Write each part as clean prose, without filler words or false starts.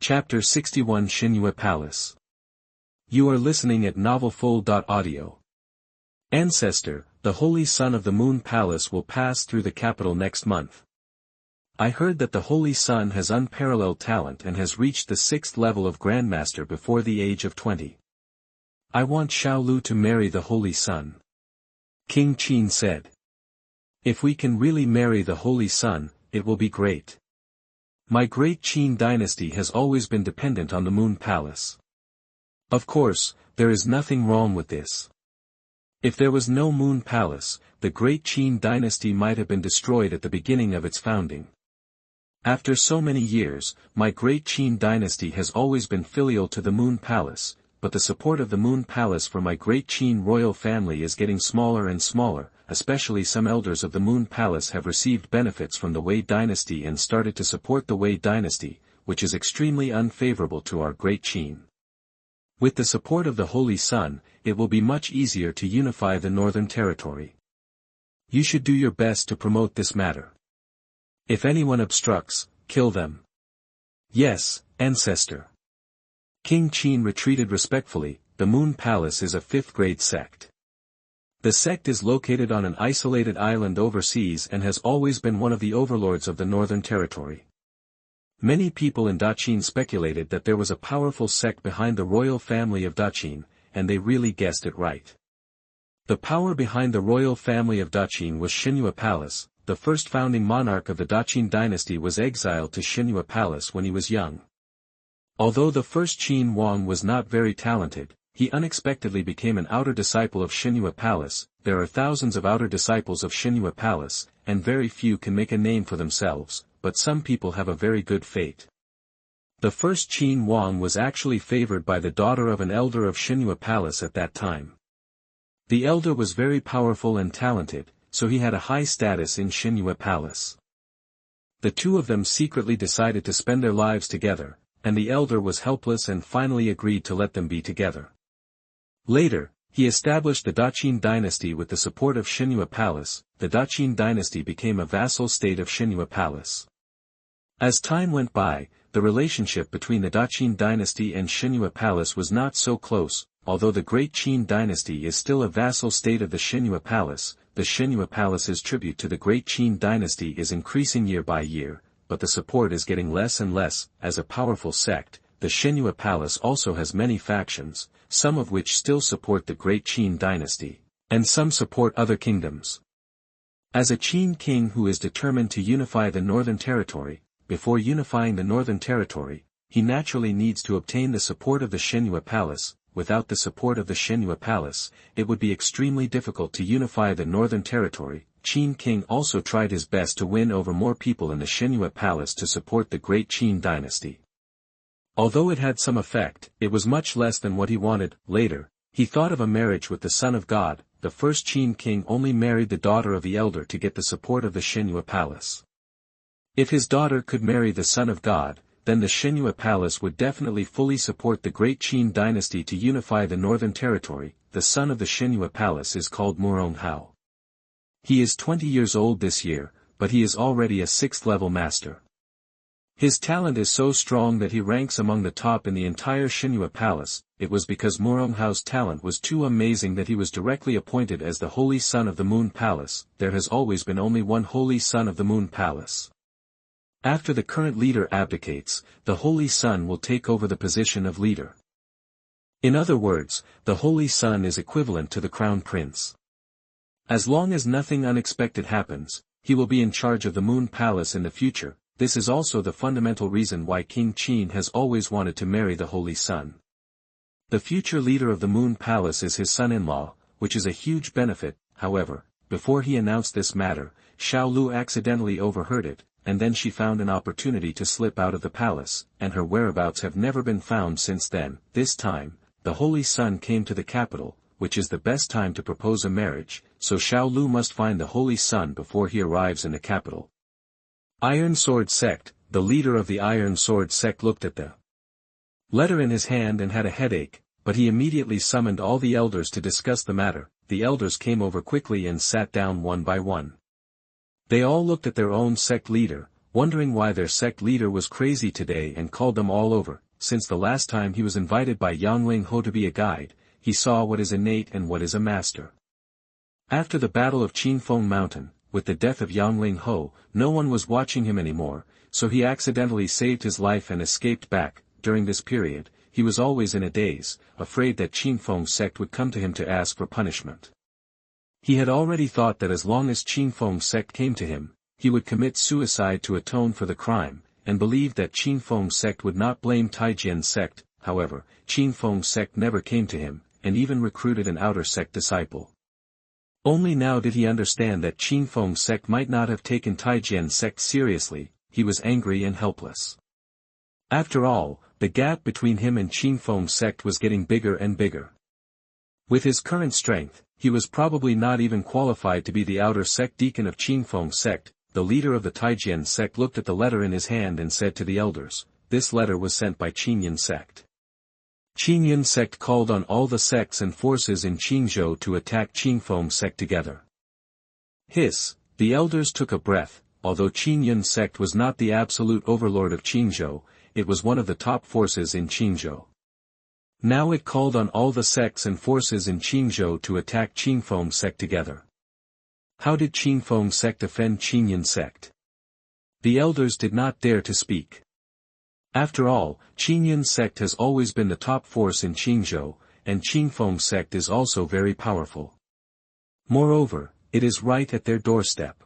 Chapter 61 Shenyue Palace. You are listening at novelfull.audio. Ancestor, the Holy Son of the Moon Palace will pass through the capital next month. I heard that the Holy Son has unparalleled talent and has reached the 6th level of Grandmaster before the age of 20. I want Xiaolu to marry the Holy Son. King Qin said. If we can really marry the Holy Son, it will be great. My great Qin dynasty has always been dependent on the Moon Palace. Of course, there is nothing wrong with this. If there was no Moon Palace, the great Qin dynasty might have been destroyed at the beginning of its founding. After so many years, my great Qin dynasty has always been filial to the Moon Palace, but the support of the Moon Palace for my great Qin royal family is getting smaller and smaller, especially some elders of the Moon Palace have received benefits from the Wei dynasty and started to support the Wei dynasty, which is extremely unfavorable to our great Qin. With the support of the Holy Sun, it will be much easier to unify the northern territory. You should do your best to promote this matter. If anyone obstructs, kill them. Yes, ancestor. King Qin retreated respectfully. The Moon Palace is a 5th-grade sect. The sect is located on an isolated island overseas and has always been one of the overlords of the Northern Territory. Many people in Daqin speculated that there was a powerful sect behind the royal family of Daqin, and they really guessed it right. The power behind the royal family of Daqin was Shenyue Palace. The first founding monarch of the Daqin dynasty was exiled to Shenyue Palace when he was young. Although the first Qin Wang was not very talented, he unexpectedly became an outer disciple of Shenyue Palace. There are thousands of outer disciples of Shenyue Palace, and very few can make a name for themselves, but some people have a very good fate. The first Qin Wang was actually favored by the daughter of an elder of Shenyue Palace at that time. The elder was very powerful and talented, so he had a high status in Shenyue Palace. The two of them secretly decided to spend their lives together, and the elder was helpless and finally agreed to let them be together. Later, he established the Daqin dynasty with the support of Shenyue Palace. The Daqin dynasty became a vassal state of Shenyue Palace. As time went by, the relationship between the Daqin dynasty and Shenyue Palace was not so close. Although the great Qin dynasty is still a vassal state of the Shenyue Palace, the Shenyue Palace's tribute to the great Qin dynasty is increasing year by year, but the support is getting less and less. As a powerful sect, the Shenyue Palace also has many factions, some of which still support the great Qin dynasty, and some support other kingdoms. As a Qin king who is determined to unify the Northern Territory, before unifying the Northern Territory, he naturally needs to obtain the support of the Shenyue Palace. Without the support of the Shenyue Palace, it would be extremely difficult to unify the Northern Territory. Qin King also tried his best to win over more people in the Shenyue Palace to support the great Qin dynasty. Although it had some effect, it was much less than what he wanted. Later, he thought of a marriage with the son of God. The first Qin king only married the daughter of the elder to get the support of the Shenyue Palace. If his daughter could marry the son of God, then the Shenyue Palace would definitely fully support the great Qin dynasty to unify the Northern Territory. The son of the Shenyue Palace is called Mtlnovel. He is 20 years old this year, but he is already a 6th-level master. His talent is so strong that he ranks among the top in the entire Shenyue Palace. It was because Mtlnovel's talent was too amazing that he was directly appointed as the Holy Son of the Moon Palace. There has always been only one Holy Son of the Moon Palace. After the current leader abdicates, the Holy Son will take over the position of leader. In other words, the Holy Son is equivalent to the Crown Prince. As long as nothing unexpected happens, he will be in charge of the Moon Palace in the future. This is also the fundamental reason why King Qin has always wanted to marry the Holy Son. The future leader of the Moon Palace is his son-in-law, which is a huge benefit. However, before he announced this matter, Xiaolu accidentally overheard it, and then she found an opportunity to slip out of the palace, and her whereabouts have never been found since then. This time, the Holy Son came to the capital, which is the best time to propose a marriage, so Xiaolu must find the Holy Son before he arrives in the capital. Iron Sword Sect. The leader of the Iron Sword Sect looked at the letter in his hand and had a headache, but he immediately summoned all the elders to discuss the matter. The elders came over quickly and sat down one by one. They all looked at their own sect leader. wondering why their sect leader was crazy today and called them all over. Since the last time he was invited by Yang Ho to be a guide, he saw what is innate and what is a master. After the Battle of Qinfeng Mountain, with the death of Yang Ho, no one was watching him anymore, so he accidentally saved his life and escaped back. During this period, he was always in a daze, afraid that Qinfeng Sect would come to him to ask for punishment. He had already thought that as long as Qinfeng Sect came to him, he would commit suicide to atone for the crime, and believed that Qinfeng Sect would not blame Taijin Sect. However, Qinfeng Sect never came to him, and even recruited an outer sect disciple. Only now did he understand that Qinfeng Sect might not have taken Taijin Sect seriously. He was angry and helpless. After all, the gap between him and Qinfeng Sect was getting bigger and bigger. With his current strength, he was probably not even qualified to be the outer sect deacon of Qinfeng Sect. The leader of the Taijin Sect looked at the letter in his hand and said to the elders, "This letter was sent by Qingyun Sect. Qingyun Sect called on all the sects and forces in Qingzhou to attack Qinfeng Sect together." Hiss, the elders took a breath. Although Qingyun Sect was not the absolute overlord of Qingzhou, it was one of the top forces in Qingzhou. Now it called on all the sects and forces in Qingzhou to attack Qinfeng Sect together. How did Qinfeng Sect offend Qingyun Sect? The elders did not dare to speak. After all, Qingyun Sect has always been the top force in Qingzhou, and Qinfeng Sect is also very powerful. Moreover, it is right at their doorstep.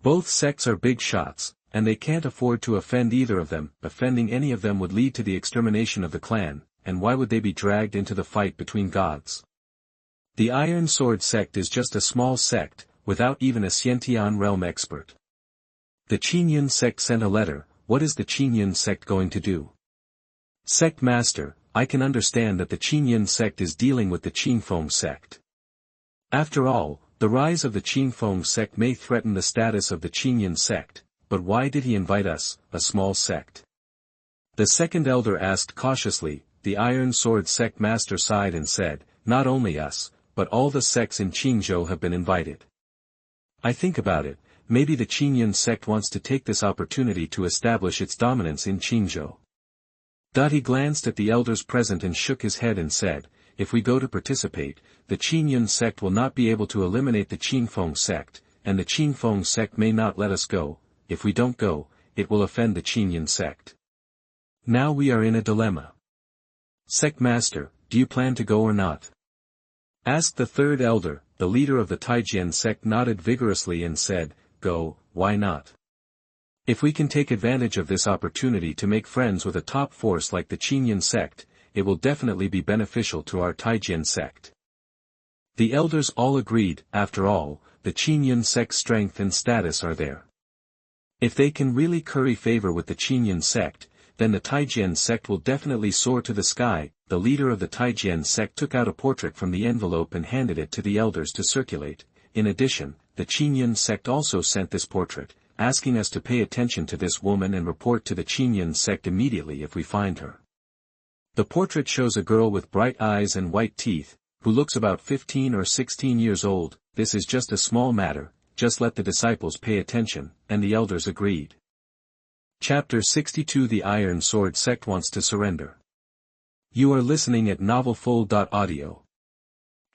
Both sects are big shots, and they can't afford to offend either of them. Offending any of them would lead to the extermination of the clan, and why would they be dragged into the fight between gods? The Iron Sword Sect is just a small sect, without even a Xiantian realm expert. The Qingyun Sect sent a letter. What is the Qingyun Sect going to do? Sect Master, I can understand that the Qingyun Sect is dealing with the Qinfeng Sect. After all, the rise of the Qinfeng Sect may threaten the status of the Qingyun Sect, but why did he invite us, a small sect? The second elder asked cautiously. The Iron Sword Sect Master sighed and said, "Not only us, but all the sects in Qingzhou have been invited. I think about it, maybe the Qingyun Sect wants to take this opportunity to establish its dominance in Qingzhou." He glanced at the elders present and shook his head and said, "If we go to participate, the Qingyun Sect will not be able to eliminate the Qinfeng Sect, and the Qinfeng Sect may not let us go. If we don't go, it will offend the Qingyun Sect. Now we are in a dilemma. Sect Master, do you plan to go or not?" asked the third elder. The leader of the Taijin Sect nodded vigorously and said, "Go, why not? If we can take advantage of this opportunity to make friends with a top force like the Qingyun Sect, it will definitely be beneficial to our Taijin Sect." The elders all agreed. After all, the Qingyun Sect's strength and status are there. If they can really curry favor with the Qingyun Sect, then the Taijin Sect will definitely soar to the sky. The leader of the Taijin Sect took out a portrait from the envelope and handed it to the elders to circulate. In addition, the Qingyun Sect also sent this portrait, asking us to pay attention to this woman and report to the Qingyun Sect immediately if we find her. The portrait shows a girl with bright eyes and white teeth, who looks about 15 or 16 years old. This is just a small matter, just let the disciples pay attention, and the elders agreed. Chapter 62 The Iron Sword Sect wants to surrender. You are listening at novelfull.audio.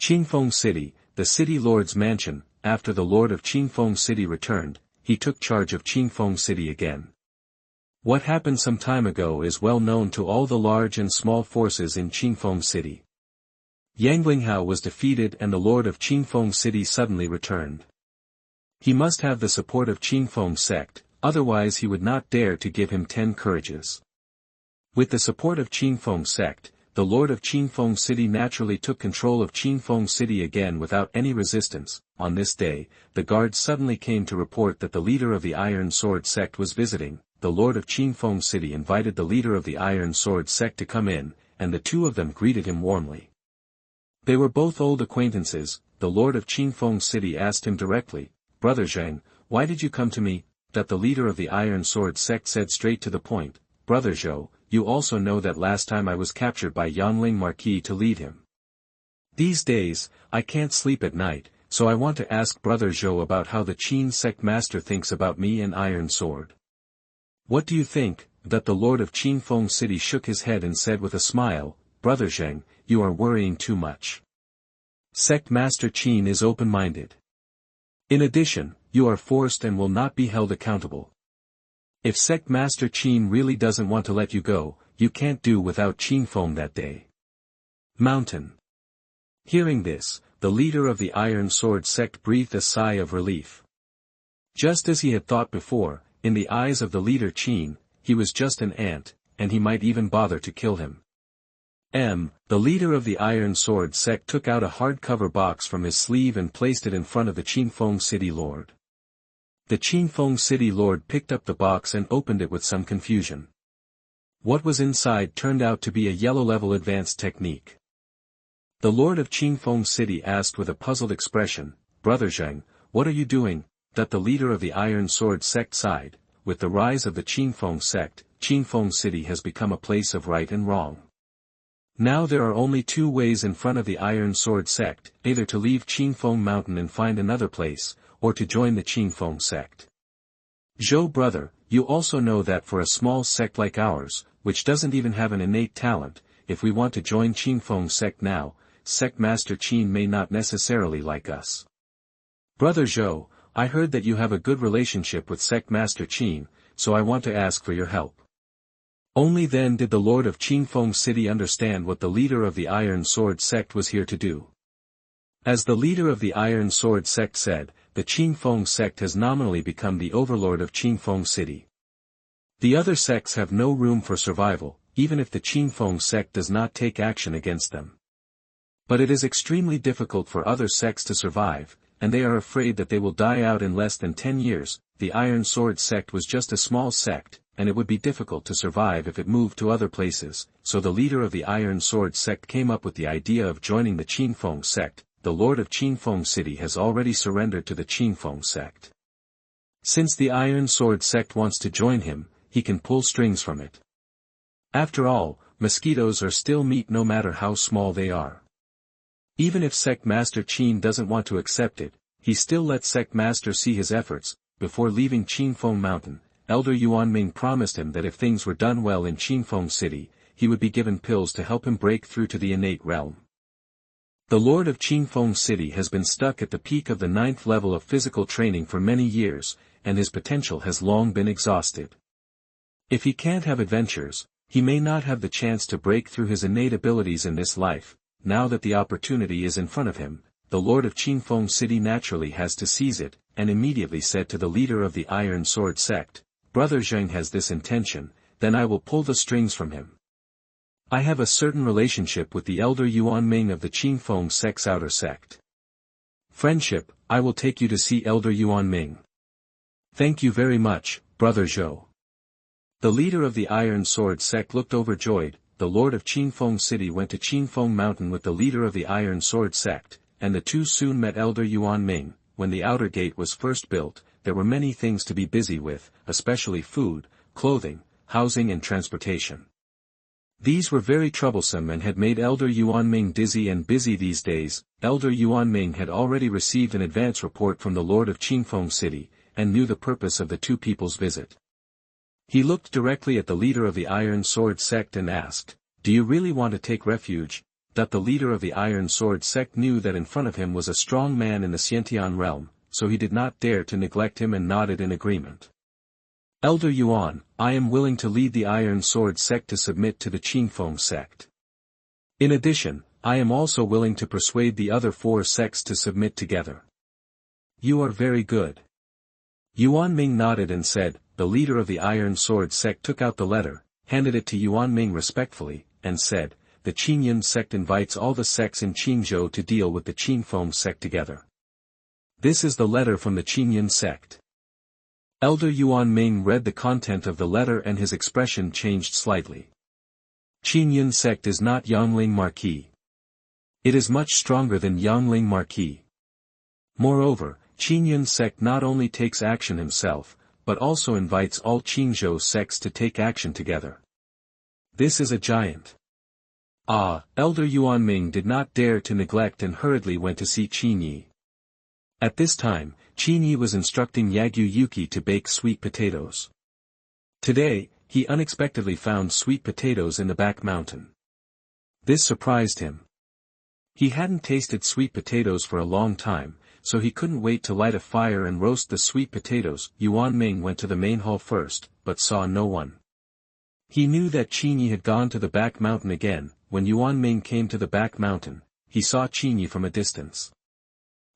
Qinfeng City, the city lord's mansion. After the lord of Qinfeng City returned, he took charge of Qinfeng City again. What happened some time ago is well known to all the large and small forces in Qinfeng City. Yang Linghao was defeated and the lord of Qinfeng City suddenly returned. He must have the support of Qinfeng Sect, otherwise he would not dare to give him 10 courages. With the support of Qinfeng Sect, the lord of Qinfeng City naturally took control of Qinfeng City again without any resistance. On this day, the guards suddenly came to report that the leader of the Iron Sword Sect was visiting. The lord of Qinfeng City invited the leader of the Iron Sword Sect to come in, and the two of them greeted him warmly. They were both old acquaintances. The lord of Qinfeng City asked him directly, "Brother Zhang, why did you come to me?" That the leader of the Iron Sword Sect said straight to the point, "Brother Zhou, you also know that last time I was captured by Yanling Marquis to lead him. These days, I can't sleep at night, so I want to ask Brother Zhou about how the Qin Sect Master thinks about me and Iron Sword." What do you think? That the lord of Qingfeng City shook his head and said with a smile, Brother Zheng, you are worrying too much. Sect Master Qin is open-minded. In addition, you are forced and will not be held accountable. If Sect Master Qin really doesn't want to let you go, you can't do without Qingfeng that day. Mountain. Hearing this, the leader of the Iron Sword Sect breathed a sigh of relief. Just as he had thought before, in the eyes of the leader Qin, he was just an ant, and he might even bother to kill him. The leader of the Iron Sword Sect took out a hardcover box from his sleeve and placed it in front of the Qingfeng City Lord. The Qingfeng City Lord picked up the box and opened it with some confusion. What was inside turned out to be a yellow-level advanced technique. The Lord of Qingfeng City asked with a puzzled expression, Brother Zheng, what are you doing? That the leader of the Iron Sword Sect sighed, with the rise of the Qingfeng Sect, Qingfeng City has become a place of right and wrong. Now there are only two ways in front of the Iron Sword Sect, either to leave Qingfeng Mountain and find another place, or to join the Qingfeng Sect. Zhou brother, you also know that for a small sect like ours, which doesn't even have an innate talent, if we want to join Qingfeng Sect now, Sect Master Qin may not necessarily like us. Brother Zhou, I heard that you have a good relationship with Sect Master Qin, so I want to ask for your help. Only then did the Lord of Qingfeng City understand what the leader of the Iron Sword Sect was here to do. As the leader of the Iron Sword Sect said, the Qingfeng Sect has nominally become the overlord of Qingfeng City. The other sects have no room for survival, even if the Qingfeng Sect does not take action against them. But it is extremely difficult for other sects to survive, and they are afraid that they will die out in less than 10 years. The Iron Sword Sect was just a small sect, and it would be difficult to survive if it moved to other places, so the leader of the Iron Sword Sect came up with the idea of joining the Qingfeng Sect. The Lord of Qingfeng City has already surrendered to the Qingfeng Sect. Since the Iron Sword Sect wants to join him, he can pull strings from it. After all, mosquitoes are still meat no matter how small they are. Even if Sect Master Qin doesn't want to accept it, he still lets Sect Master see his efforts. Before leaving Qingfeng Mountain, Elder Yuan Ming promised him that if things were done well in Qingfeng City, he would be given pills to help him break through to the innate realm. The Lord of Qingfeng City has been stuck at the peak of the 9th level of physical training for many years, and his potential has long been exhausted. If he can't have adventures, he may not have the chance to break through his innate abilities in this life. Now that the opportunity is in front of him, the Lord of Qingfeng City naturally has to seize it, and immediately said to the leader of the Iron Sword Sect, Brother Zheng has this intention, then I will pull the strings from him. I have a certain relationship with the elder Yuan Ming of the Qingfeng Sect's outer sect. Friendship, I will take you to see Elder Yuan Ming. Thank you very much, Brother Zhou. The leader of the Iron Sword Sect looked overjoyed. The Lord of Qingfeng City went to Qingfeng Mountain with the leader of the Iron Sword Sect, and the two soon met Elder Yuan Ming. When the outer gate was first built, there were many things to be busy with, especially food, clothing, housing and transportation. These were very troublesome and had made Elder Yuan Ming dizzy and busy these days. Elder Yuan Ming had already received an advance report from the Lord of Qingfeng City, and knew the purpose of the two people's visit. He looked directly at the leader of the Iron Sword Sect and asked, Do you really want to take refuge? That the leader of the Iron Sword Sect knew that in front of him was a strong man in the Xiantian realm, so he did not dare to neglect him and nodded in agreement. Elder Yuan, I am willing to lead the Iron Sword Sect to submit to the Qingfeng Sect. In addition, I am also willing to persuade the other 4 sects to submit together. You are very good. Yuan Ming nodded and said. The leader of the Iron Sword Sect took out the letter, handed it to Yuan Ming respectfully, and said, The Qingyun sect invites all the sects in Qingzhou to deal with the Qingfeng sect together. This is the letter from the Qingyun sect. Elder Yuan Ming read the content of the letter and his expression changed slightly. Qingyun sect is not Yangling Marquis. It is much stronger than Yangling Marquis. Moreover, Qingyun sect not only takes action himself, but also invites all Qingzhou sects to take action together. This is a giant. Elder Yuan Ming did not dare to neglect and hurriedly went to see Qin Ye. At this time, Qin Ye was instructing Yagyu Yuki to bake sweet potatoes. Today, he unexpectedly found sweet potatoes in the back mountain. This surprised him. He hadn't tasted sweet potatoes for a long time, so he couldn't wait to light a fire and roast the sweet potatoes. Yuan Ming went to the main hall first, but saw no one. He knew that Qin Ye had gone to the back mountain again. When Yuan Ming came to the back mountain, he saw Qin Ye from a distance.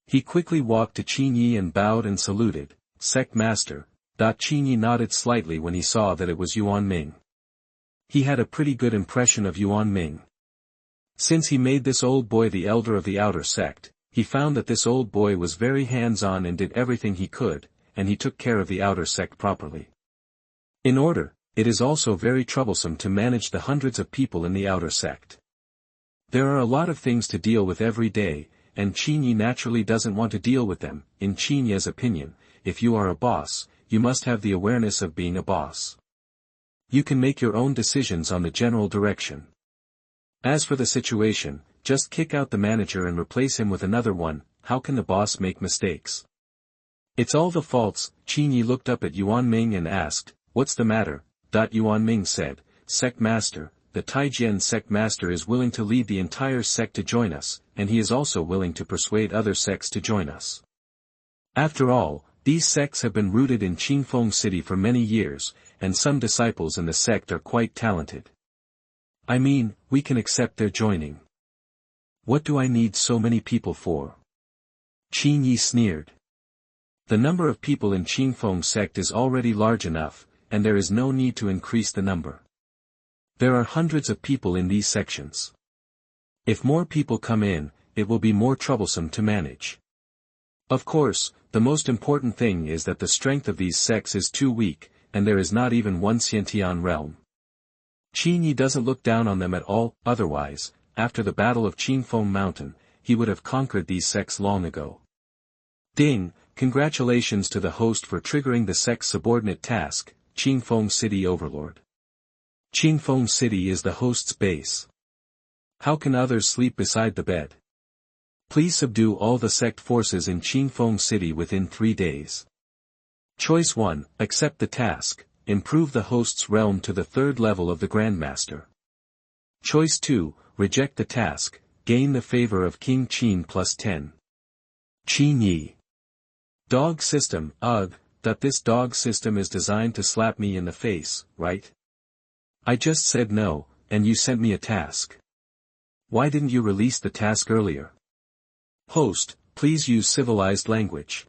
He quickly walked to Qin Ye and bowed and saluted, "Sect Master." Qin Ye nodded slightly when he saw that it was Yuan Ming. He had a pretty good impression of Yuan Ming. Since he made this old boy the elder of the outer sect, he found that this old boy was very hands-on and did everything he could, and he took care of the outer sect properly. In order, it is also very troublesome to manage the hundreds of people in the outer sect. There are a lot of things to deal with every day, and Qin Ye naturally doesn't want to deal with them. In Qin Ye's opinion, if you are a boss, you must have the awareness of being a boss. You can make your own decisions on the general direction. As for the situation, just kick out the manager and replace him with another one. How can the boss make mistakes? It's all the faults. Qin Ye looked up at Yuan Ming and asked, "What's the matter?" Yuan Ming said, "Sect Master, the Taijian Sect Master is willing to lead the entire sect to join us, and he is also willing to persuade other sects to join us. After all, these sects have been rooted in Qingfeng City for many years, and some disciples in the sect are quite talented. I mean, we can accept their joining. What do I need so many people for?" Qin Ye sneered. The number of people in Qingfeng Sect is already large enough, and there is no need to increase the number. There are hundreds of people in these sections. If more people come in, it will be more troublesome to manage. Of course, the most important thing is that the strength of these sects is too weak, and there is not even one Xiantian realm. Qin Ye doesn't look down on them at all. Otherwise, after the Battle of Qingfeng Mountain, he would have conquered these sects long ago. Ding, congratulations to the host for triggering the sect's subordinate task, Qingfeng City Overlord. Qingfeng City is the host's base. How can others sleep beside the bed? Please subdue all the sect forces in Qingfeng City within 3 days. Choice 1, accept the task, improve the host's realm to the 3rd level of the Grandmaster. Choice 2, reject the task, gain the favor of King Qin +10. Qin Ye. Dog system. Ugh, that this dog system is designed to slap me in the face, right? I just said no, and you sent me a task. Why didn't you release the task earlier? Host, please use civilized language.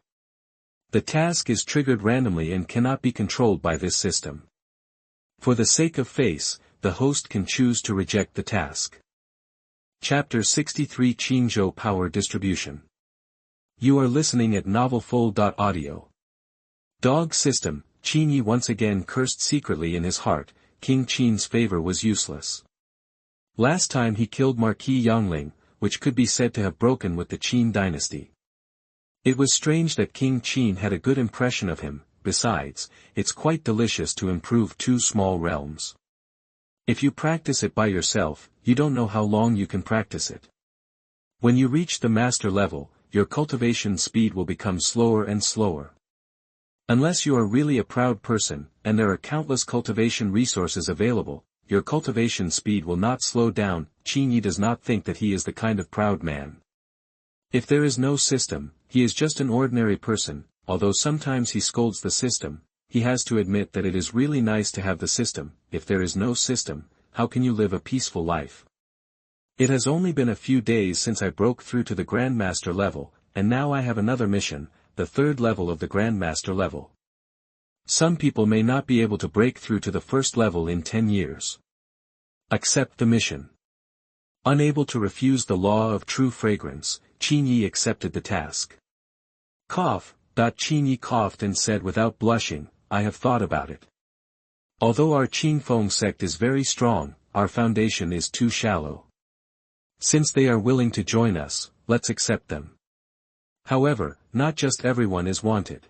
The task is triggered randomly and cannot be controlled by this system. For the sake of face, the host can choose to reject the task. Chapter 63 Qingzhou Power Distribution. You are listening at novelfull.audio. Dog system. Qin Ye once again cursed secretly in his heart. King Qin's favor was useless. Last time he killed Marquis Yongling, which could be said to have broken with the Qin dynasty. It was strange that King Qin had a good impression of him. Besides, it's quite delicious to improve 2 small realms. If you practice it by yourself, you don't know how long you can practice it. When you reach the master level, your cultivation speed will become slower and slower. Unless you are really a proud person, and there are countless cultivation resources available, your cultivation speed will not slow down. Qin Ye does not think that he is the kind of proud man. If there is no system, he is just an ordinary person. Although sometimes he scolds the system, he has to admit that it is really nice to have the system. If there is no system, how can you live a peaceful life? It has only been a few days since I broke through to the Grandmaster level, and now I have another mission, the 3rd level of the Grandmaster level. Some people may not be able to break through to the 1st level in 10 years. Accept the mission. Unable to refuse the law of true fragrance, Qin Ye accepted the task. Cough. Qin Ye coughed and said without blushing, I have thought about it. Although our Qingfeng sect is very strong, our foundation is too shallow. Since they are willing to join us, let's accept them. However, not just everyone is wanted.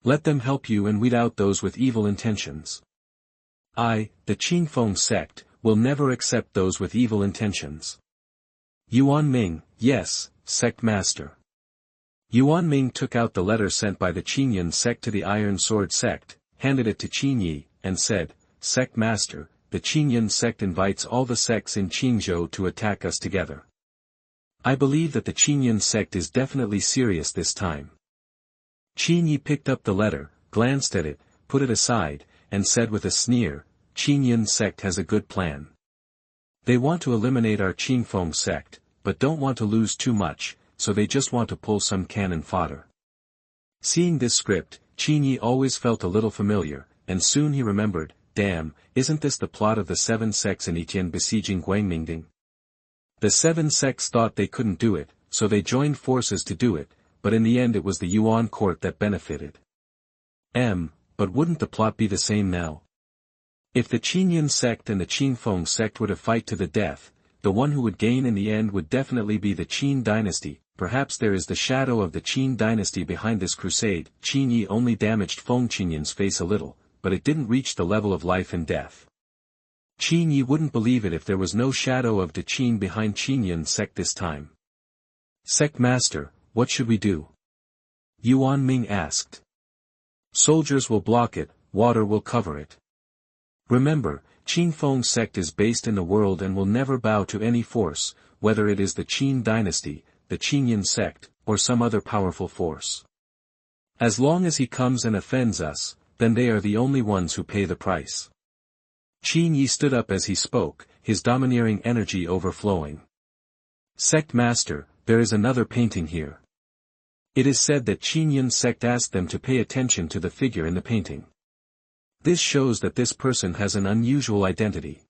Let them help you and weed out those with evil intentions. I, the Qingfeng sect, will never accept those with evil intentions. Yuan Ming, yes, sect master. Yuan Ming took out the letter sent by the Qingyun sect to the Iron Sword Sect, handed it to Qin Ye. and said, "Sect Master, the Qingyun sect invites all the sects in Qingzhou to attack us together. I believe that the Qingyun sect is definitely serious this time." Qin Ye picked up the letter, glanced at it, put it aside, and said with a sneer, "Qingyun sect has a good plan. They want to eliminate our Feng sect, but don't want to lose too much, so they just want to pull some cannon fodder." Seeing this script, Qin Ye always felt a little familiar, and soon he remembered, damn, isn't this the plot of the 7 sects in Etienne besieging Guangmingding? The 7 sects thought they couldn't do it, so they joined forces to do it, but in the end it was the Yuan court that benefited. But wouldn't the plot be the same now? If the Qingyun sect and the Feng sect were to fight to the death, the one who would gain in the end would definitely be the Qin dynasty. Perhaps there is the shadow of the Qin dynasty behind this crusade. Qin Ye only damaged Feng Qingyun's face a little, but it didn't reach the level of life and death. Qin Ye wouldn't believe it if there was no shadow of the Qin behind Qingyun sect this time. "Sect Master, what should we do?" Yuan Ming asked. "Soldiers will block it, water will cover it. Remember, Feng sect is based in the world and will never bow to any force, whether it is the Qin dynasty, the Qingyun sect, or some other powerful force. As long as he comes and offends us, then they are the only ones who pay the price." Qin Ye stood up as he spoke, his domineering energy overflowing. "Sect Master, there is another painting here. It is said that Qingyun sect asked them to pay attention to the figure in the painting. This shows that this person has an unusual identity.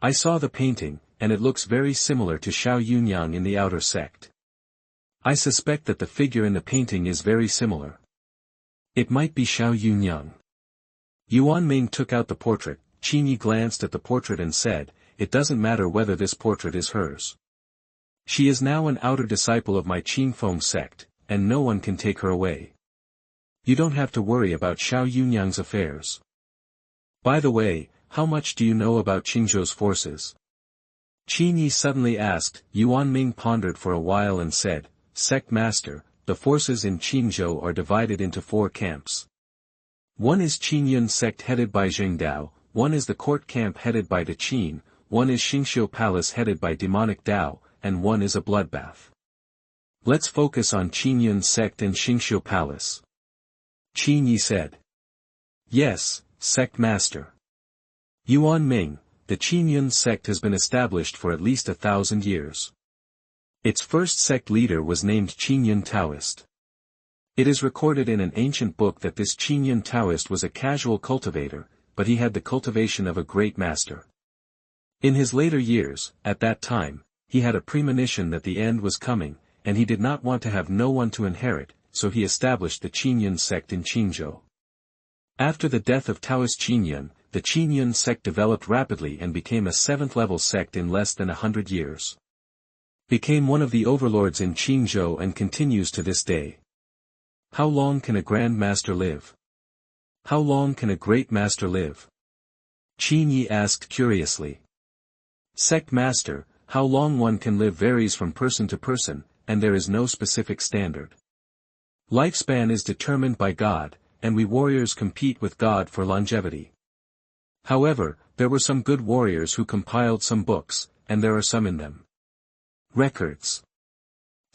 I saw the painting, and it looks very similar to Xiao Yunyang in the outer sect. I suspect that the figure in the painting is very similar. It might be Xiao Yunyang." Yuan Ming took out the portrait. Qin Ye glanced at the portrait and said, "It doesn't matter whether this portrait is hers. She is now an outer disciple of my Feng sect, and no one can take her away. You don't have to worry about Xiao Yunyang's affairs. By the way, how much do you know about Qingzhou's forces?" Qin Ye suddenly asked. Yuan Ming pondered for a while and said, "Sect Master, the forces in Qingzhou are divided into 4 camps. One is Qingyun sect headed by Dao, one is the court camp headed by the Qin, one is Xingqiu palace headed by demonic Dao, and one is a bloodbath. Let's focus on Qingyun sect and Xingqiu palace." Qin Ye said. "Yes, Sect Master." Yuan Ming, the Qingyun sect has been established for at least 1,000 years. Its first sect leader was named Qingyun Taoist. It is recorded in an ancient book that this Qingyun Taoist was a casual cultivator, but he had the cultivation of a great master. In his later years, at that time, he had a premonition that the end was coming, and he did not want to have no one to inherit, so he established the Qingyun sect in Qingzhou. After the death of Taoist Qingyun, the Qingyun sect developed rapidly and became a 7th-level sect in less than 100 years. Became one of the overlords in Qingzhou and continues to this day. How long can a Grand Master live? How long can a Great Master live? Qin Ye asked curiously. Sect Master, how long one can live varies from person to person, and there is no specific standard. Lifespan is determined by God, and we warriors compete with God for longevity. However, there were some good warriors who compiled some books, and there are some in them. Records.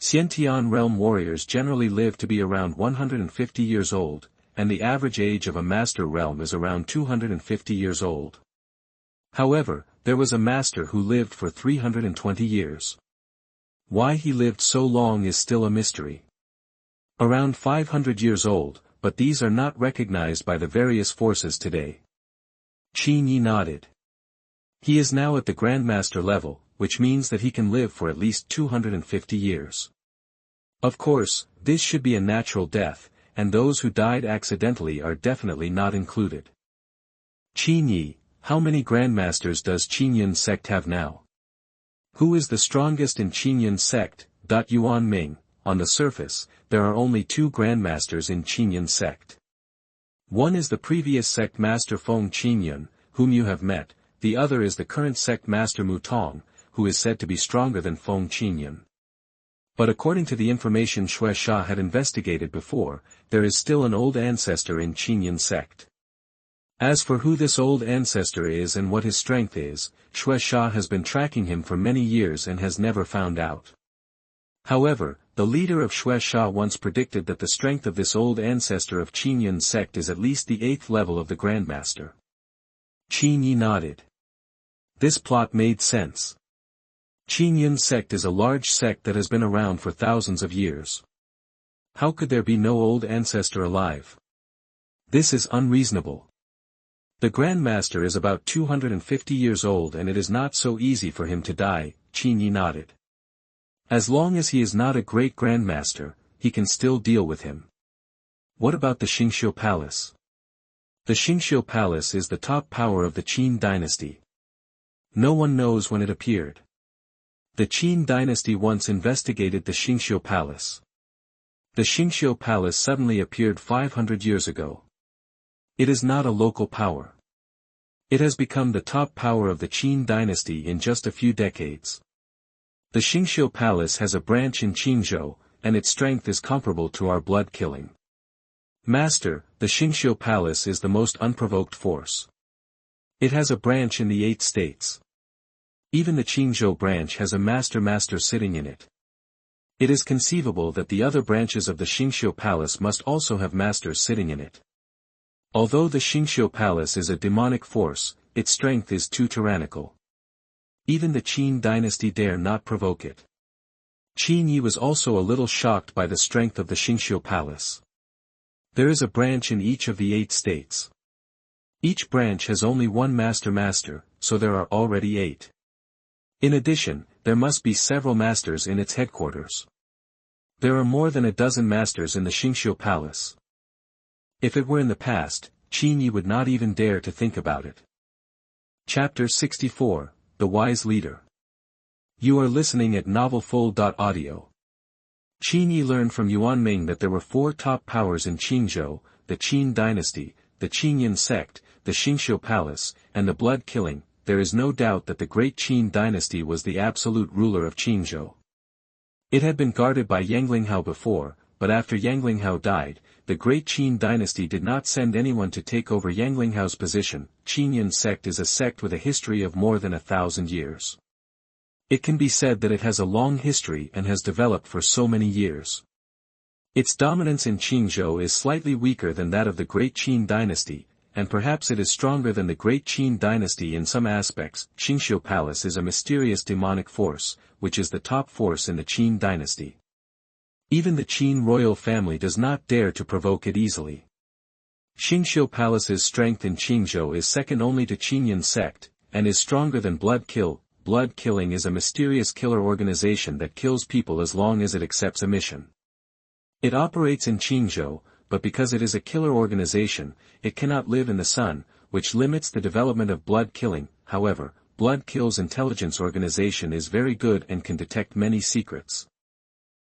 Xiantian realm warriors generally live to be around 150 years old, and the average age of a master realm is around 250 years old. However, there was a master who lived for 320 years. Why he lived so long is still a mystery. Around 500 years old, but these are not recognized by the various forces today. Qin Ye nodded. He is now at the Grandmaster level, which means that he can live for at least 250 years. Of course, this should be a natural death, and those who died accidentally are definitely not included. Qin Ye, how many Grandmasters does Qingyun sect have now? Who is the strongest in Qingyun sect? Yuan Ming, on the surface, there are only 2 Grandmasters in Qingyun sect. One is the previous sect master Feng Qingyun, whom you have met, the other is the current sect master Mutong, who is said to be stronger than Feng Qingyun. But according to the information Shui Sha had investigated before, there is still an old ancestor in Qingyun sect. As for who this old ancestor is and what his strength is, Shui Sha has been tracking him for many years and has never found out. However, the leader of Shui Sha once predicted that the strength of this old ancestor of Qingyun sect is at least the 8th level of the Grandmaster. Qin Ye nodded. This plot made sense. Qingyun sect is a large sect that has been around for thousands of years. How could there be no old ancestor alive? This is unreasonable. The Grandmaster is about 250 years old and it is not so easy for him to die, Qin Ye nodded. As long as he is not a great Grandmaster, he can still deal with him. What about the Qingzhou Palace? The Qingzhou Palace is the top power of the Qin dynasty. No one knows when it appeared. The Qin dynasty once investigated the Qingzhou Palace. The Qingzhou Palace suddenly appeared 500 years ago. It is not a local power. It has become the top power of the Qin dynasty in just a few decades. The Qingzhou Palace has a branch in Qingzhou, and its strength is comparable to our blood killing. Master, the Qingzhou Palace is the most unprovoked force. It has a branch in the 8 states. Even the Qingzhou branch has a master sitting in it. It is conceivable that the other branches of the Qingzhou Palace must also have masters sitting in it. Although the Qingzhou Palace is a demonic force, its strength is too tyrannical. Even the Qin dynasty dare not provoke it. Qin Ye was also a little shocked by the strength of the Qingzhou Palace. There is a branch in each of the 8 states. Each branch has only one master, so there are already 8. In addition, there must be several masters in its headquarters. There are more than a dozen masters in the Qingzhou Palace. If it were in the past, Qin Ye would not even dare to think about it. Chapter 64, The Wise Leader. You are listening at novelfull.audio. Qin Ye learned from Yuan Ming that there were 4 top powers in Qingzhou, the Qin dynasty, the Qingyun sect, the Qingzhou Palace, and the blood killing. There is no doubt that the great Qin dynasty was the absolute ruler of Qingzhou. It had been guarded by Yanglinghao before, but after Yanglinghao died, the great Qin dynasty did not send anyone to take over Yanglinghao's position. Qingyun sect is a sect with a history of more than 1,000 years. It can be said that it has a long history and has developed for so many years. Its dominance in Qingzhou is slightly weaker than that of the great Qin dynasty, and perhaps it is stronger than the great Qin dynasty in some aspects. Qingzhou Palace is a mysterious demonic force, which is the top force in the Qin dynasty. Even the Qin royal family does not dare to provoke it easily. Qingzhou Palace's strength in Qingzhou is second only to Qingyun sect, and is stronger than blood kill. Blood killing is a mysterious killer organization that kills people as long as it accepts a mission. It operates in Qingzhou, but because it is a killer organization, it cannot live in the sun, which limits the development of blood killing. However, Blood Kill's intelligence organization is very good and can detect many secrets.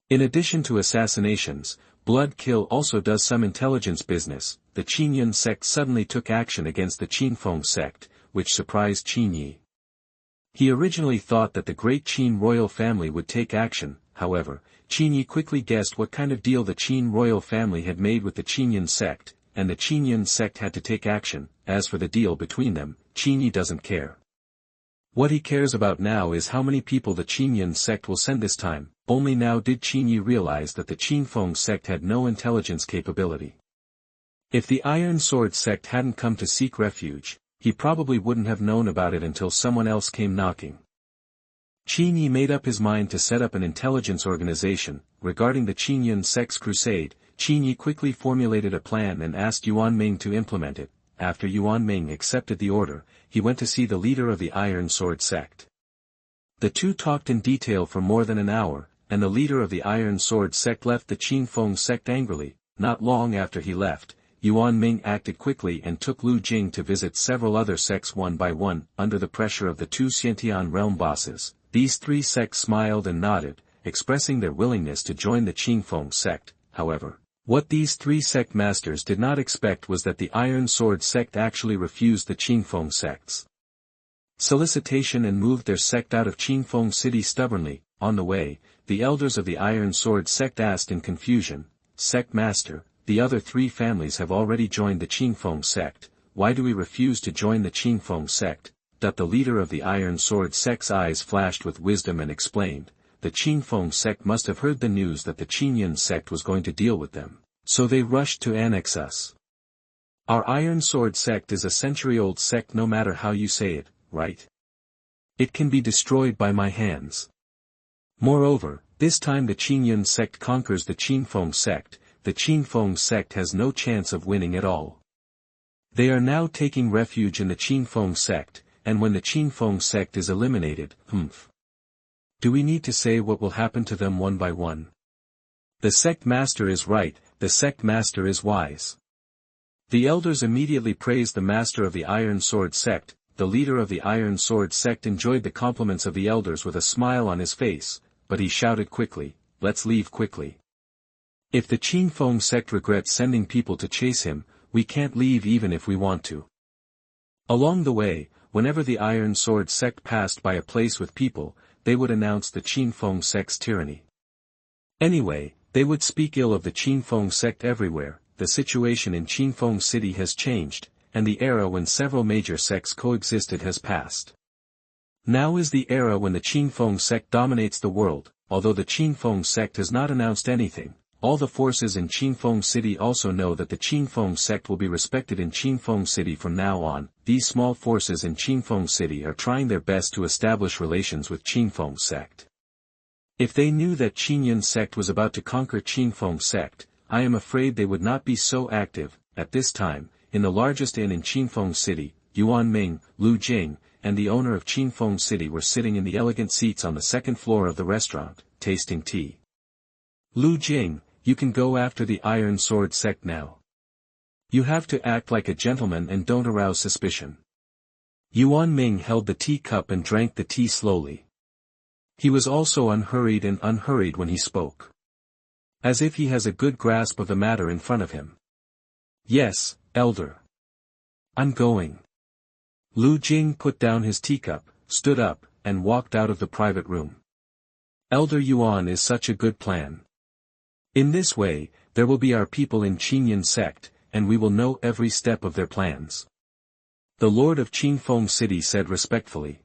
In addition to assassinations, Blood Kill also does some intelligence business. The Qingyun sect suddenly took action against the Feng sect, which surprised Qin Ye. He originally thought that the great Qin royal family would take action. However, Qin Ye quickly guessed what kind of deal the Qin royal family had made with the Qingyun sect, and the Qingyun sect had to take action. As for the deal between them, Qin Ye doesn't care. What he cares about now is how many people the Qingyun sect will send this time. Only now did Qin Ye realize that the Feng sect had no intelligence capability. If the Iron Sword Sect hadn't come to seek refuge, he probably wouldn't have known about it until someone else came knocking. Qin Ye made up his mind to set up an intelligence organization. Regarding the Qingyun sect's crusade, Qin Ye quickly formulated a plan and asked Yuan Ming to implement it. After Yuan Ming accepted the order, he went to see the leader of the Iron Sword Sect. The two talked in detail for more than an hour, and the leader of the Iron Sword Sect left the Feng sect angrily. Not long after he left, Yuan Ming acted quickly and took Lu Jing to visit several other sects one by one. Under the pressure of the two Xiantian realm bosses, these 3 sects smiled and nodded, expressing their willingness to join the Feng sect. However, what these 3 sect masters did not expect was that the Iron Sword Sect actually refused the Feng sect's solicitation and moved their sect out of Feng city stubbornly. On the way, the elders of the Iron Sword Sect asked in confusion, "Sect Master, the other 3 families have already joined the Feng sect. why do we refuse to join the Qingfeng sect? The leader of the Iron Sword Sect's eyes flashed with wisdom and explained, the Qingfeng sect must have heard the news that the Qingyun sect was going to deal with them, so they rushed to annex us. Our Iron Sword Sect is a century-old sect no matter how you say it, right? It can be destroyed by my hands. Moreover, this time the Qingyun sect conquers the Qingfeng sect, the Qingfeng sect has no chance of winning at all. They are now taking refuge in the Qingfeng sect, and when the Qingfeng sect is eliminated, do we need to say what will happen to them one by one? The sect master is right, the sect master is wise. The elders immediately praised the master of the Iron Sword Sect. The leader of the Iron Sword Sect enjoyed the compliments of the elders with a smile on his face, but he shouted quickly, let's leave quickly. If the Qingfeng sect regrets sending people to chase him, we can't leave even if we want to. Along the way, whenever the Iron Sword Sect passed by a place with people, they would announce the Qingfeng sect's tyranny. Anyway, they would speak ill of the Qingfeng sect everywhere. The situation in Qingfeng City has changed, and the era when several major sects coexisted has passed. Now is the era when the Qingfeng sect dominates the world. Although the Qingfeng sect has not announced anything, all the forces in Qingfeng City also know that the Qingfeng sect will be respected in Qingfeng City from now on. These small forces in Qingfeng City are trying their best to establish relations with Qingfeng sect. If they knew that Qingyun sect was about to conquer Qingfeng sect, I am afraid they would not be so active. At this time, in the largest inn in Qingfeng City, Yuan Ming, Lu Jing, and the owner of Qingfeng City were sitting in the elegant seats on the second floor of the restaurant, tasting tea. Lu Jing, you can go after the Iron Sword Sect now. You have to act like a gentleman and don't arouse suspicion. Yuan Ming held the teacup and drank the tea slowly. He was also unhurried when he spoke. As if he has a good grasp of the matter in front of him. Yes, elder. I'm going. Lu Jing put down his teacup, stood up, and walked out of the private room. Elder Yuan is such a good plan. In this way, there will be our people in Qingyun sect, and we will know every step of their plans. The Lord of Qingfeng City said respectfully.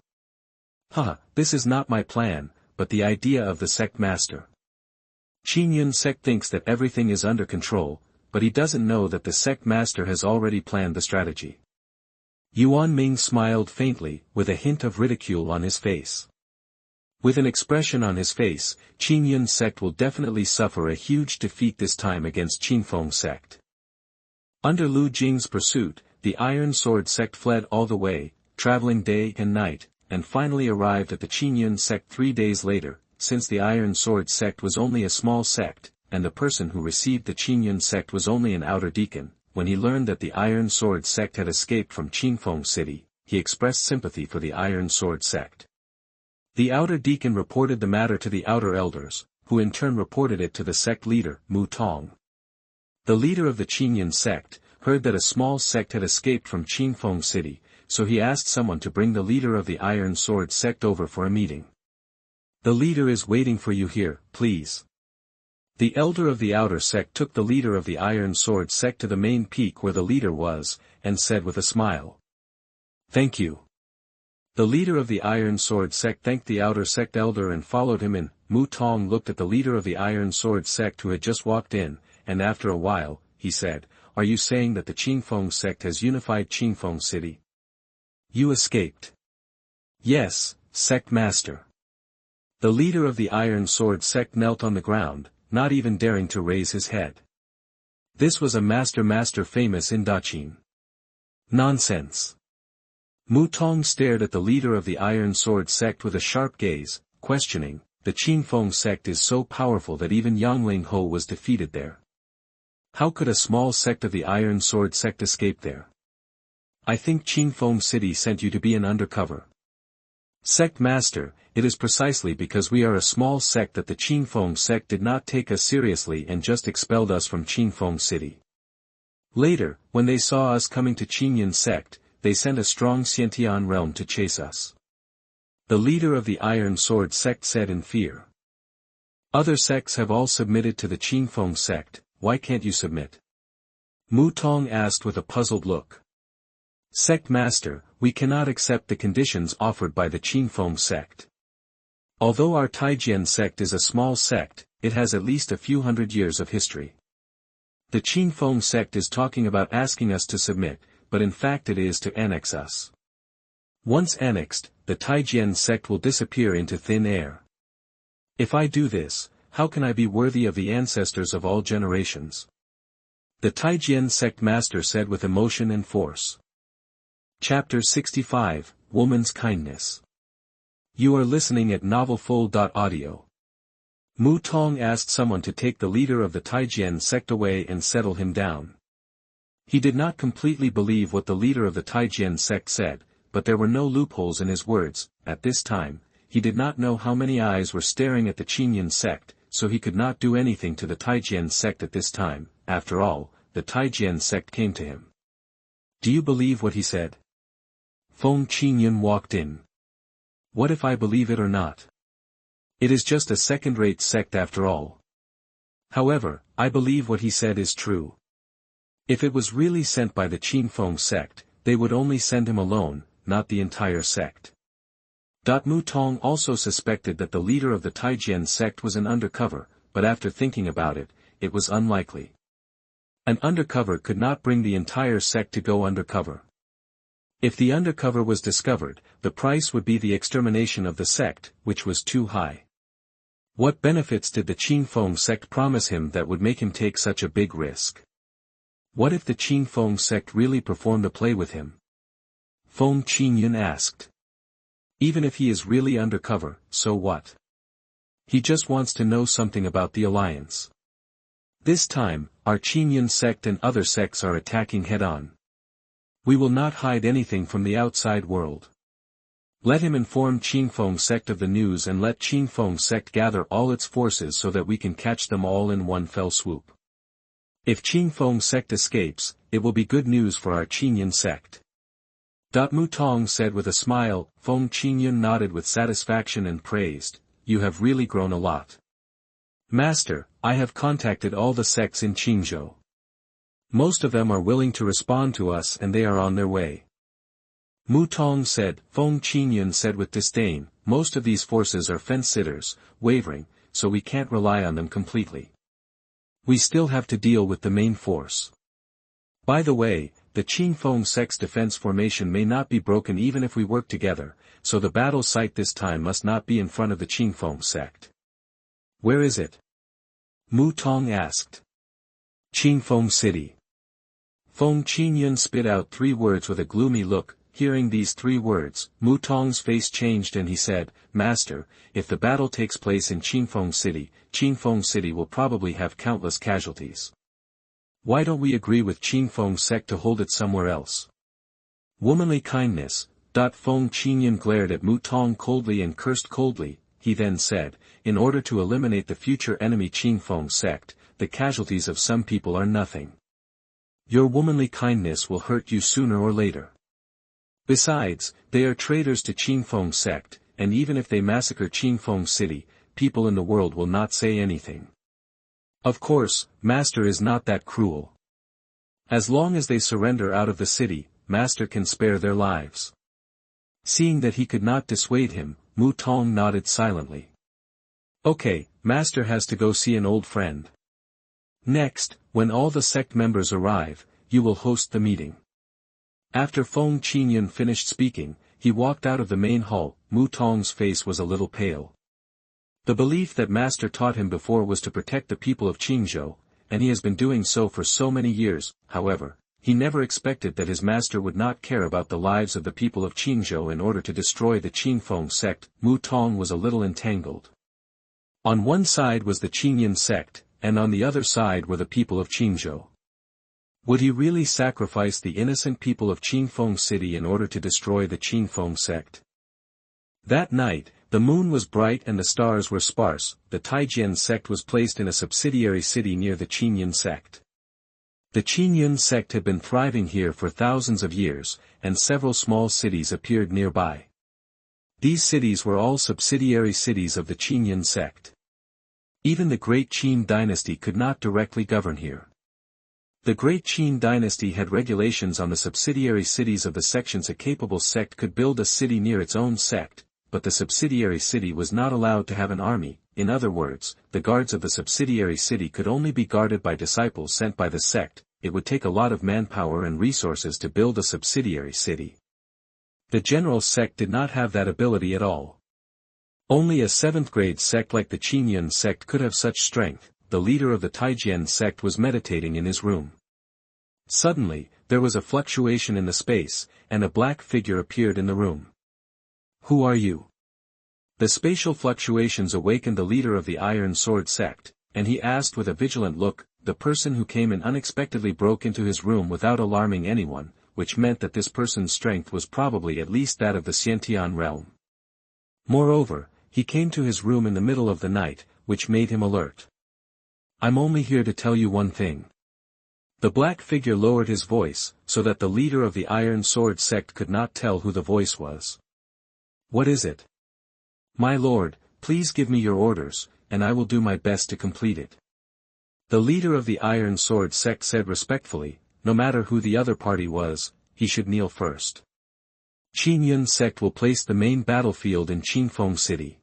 This is not my plan, but the idea of the sect master. Qingyun sect thinks that everything is under control, but he doesn't know that the sect master has already planned the strategy. Yuan Ming smiled faintly, with a hint of ridicule on his face. With an expression on his face, Qingyun sect will definitely suffer a huge defeat this time against Qingfeng sect. Under Lu Jing's pursuit, the Iron Sword Sect fled all the way, traveling day and night, and finally arrived at the Qingyun sect 3 days later. Since the Iron Sword Sect was only a small sect, and the person who received the Qingyun sect was only an outer deacon, when he learned that the Iron Sword Sect had escaped from Qingfeng City, he expressed sympathy for the Iron Sword Sect. The outer deacon reported the matter to the outer elders, who in turn reported it to the sect leader, Mutong. The leader of the Qingyun sect heard that a small sect had escaped from Qingfeng City, so he asked someone to bring the leader of the Iron Sword Sect over for a meeting. The leader is waiting for you here, please. The elder of the outer sect took the leader of the Iron Sword Sect to the main peak where the leader was, and said with a smile. Thank you. The leader of the Iron Sword Sect thanked the outer sect elder and followed him in. Mutong looked at the leader of the Iron Sword Sect who had just walked in, and after a while, he said, Are you saying that the Qingfeng sect has unified Qingfeng City? You escaped. Yes, sect master. The leader of the Iron Sword Sect knelt on the ground, not even daring to raise his head. This was a master famous in Daqin. Nonsense. Mutong stared at the leader of the Iron Sword Sect with a sharp gaze, questioning. The Qingfeng sect is so powerful that even Yangling Ho was defeated there. How could a small sect of the Iron Sword Sect escape there? I think Qingfeng City sent you to be an undercover. Sect master, it is precisely because we are a small sect that the Qingfeng sect did not take us seriously and just expelled us from Qingfeng City. Later, when they saw us coming to Qingyun sect, they sent a strong Xiantian realm to chase us. The leader of the Iron Sword Sect said in fear. Other sects have all submitted to the Qingfeng sect, why can't you submit? Mutong asked with a puzzled look. Sect Master, we cannot accept the conditions offered by the Qingfeng sect. Although our Qingzhou sect is a small sect, it has at least a few hundred years of history. The Qingfeng sect is talking about asking us to submit, but in fact it is to annex us. Once annexed, the Qingzhou sect will disappear into thin air. If I do this, how can I be worthy of the ancestors of all generations? The Qingzhou sect master said with emotion and force. Chapter 65, Woman's Kindness. You are listening at novelfull.audio. Mu Tong asked someone to take the leader of the Qingzhou sect away and settle him down. He did not completely believe what the leader of the Qingzhou sect said, but there were no loopholes in his words. At this time, he did not know how many eyes were staring at the Qingyun sect, so he could not do anything to the Qingzhou sect at this time. After all, the Qingzhou sect came to him. Do you believe what he said? Feng Qingyun walked in. What if I believe it or not? It is just a second-rate sect after all. However, I believe what he said is true. If it was really sent by the Qingfeng sect, they would only send him alone, not the entire sect. Mu Tong also suspected that the leader of the Qingzhou sect was an undercover, but after thinking about it, it was unlikely. An undercover could not bring the entire sect to go undercover. If the undercover was discovered, the price would be the extermination of the sect, which was too high. What benefits did the Qingfeng sect promise him that would make him take such a big risk? What if the Qingfeng sect really performed a play with him? Feng Qingyun asked. Even if he is really undercover, so what? He just wants to know something about the alliance. This time, our Qingyun sect and other sects are attacking head-on. We will not hide anything from the outside world. Let him inform Qingfeng sect of the news and let Qingfeng sect gather all its forces so that we can catch them all in one fell swoop. If Qingfeng sect escapes, it will be good news for our Qingyun sect. Mu Tong said with a smile. Feng Qingyun nodded with satisfaction and praised, "You have really grown a lot. Master, I have contacted all the sects in Qingzhou. Most of them are willing to respond to us and they are on their way." Mu Tong said. Feng Qingyun said with disdain, "Most of these forces are fence-sitters, wavering, so we can't rely on them completely. We still have to deal with the main force. By the way, the Qingfeng sect's defense formation may not be broken even if we work together, so the battle site this time must not be in front of the Qingfeng sect." "Where is it?" Mu Tong asked. "Qingfeng City." Feng Qingyun spit out 3 words with a gloomy look. Hearing these 3 words, Mu Tong's face changed and he said, "Master, if the battle takes place in Qingfeng City will probably have countless casualties. Why don't we agree with Qingfeng sect to hold it somewhere else?" Womanly kindness. Feng Qingyun glared at Mu Tong coldly and cursed coldly. He then said, "In order to eliminate the future enemy Qingfeng sect, the casualties of some people are nothing. Your womanly kindness will hurt you sooner or later. Besides, they are traitors to Qingfeng sect, and even if they massacre Qingfeng City, people in the world will not say anything. Of course, Master is not that cruel. As long as they surrender out of the city, Master can spare their lives." Seeing that he could not dissuade him, Mu Tong nodded silently. "Okay, Master has to go see an old friend. Next, when all the sect members arrive, you will host the meeting." After Feng Qingyun finished speaking, he walked out of the main hall. Mu Tong's face was a little pale. The belief that Master taught him before was to protect the people of Qingzhou, and he has been doing so for so many years. However, he never expected that his master would not care about the lives of the people of Qingzhou in order to destroy the Qingfeng sect. Mu Tong was a little entangled. On one side was the Qingyun sect, and on the other side were the people of Qingzhou. Would he really sacrifice the innocent people of Qingfeng City in order to destroy the Qingfeng sect? That night, the moon was bright and the stars were sparse. The Qingzhou sect was placed in a subsidiary city near the Qingyun sect. The Qingyun sect had been thriving here for thousands of years, and several small cities appeared nearby. These cities were all subsidiary cities of the Qingyun sect. Even the great Qin dynasty could not directly govern here. The great Qin dynasty had regulations on the subsidiary cities of the sections. A capable sect could build a city near its own sect, but the subsidiary city was not allowed to have an army. In other words, the guards of the subsidiary city could only be guarded by disciples sent by the sect. It would take a lot of manpower and resources to build a subsidiary city. The general sect did not have that ability at all. Only a 7th grade sect like the Qingyun sect could have such strength. The leader of the Taijian sect was meditating in his room. Suddenly, there was a fluctuation in the space, and a black figure appeared in the room. "Who are you?" The spatial fluctuations awakened the leader of the Iron Sword Sect, and he asked with a vigilant look. The person who came in unexpectedly broke into his room without alarming anyone, which meant that this person's strength was probably at least that of the Xiantian realm. Moreover, he came to his room in the middle of the night, which made him alert. "I'm only here to tell you one thing." The black figure lowered his voice, so that the leader of the Iron Sword Sect could not tell who the voice was. "What is it?" "My lord, please give me your orders, and I will do my best to complete it." The leader of the Iron Sword Sect said respectfully, no matter who the other party was, he should kneel first. Qingyun sect will place the main battlefield in Qingfeng City.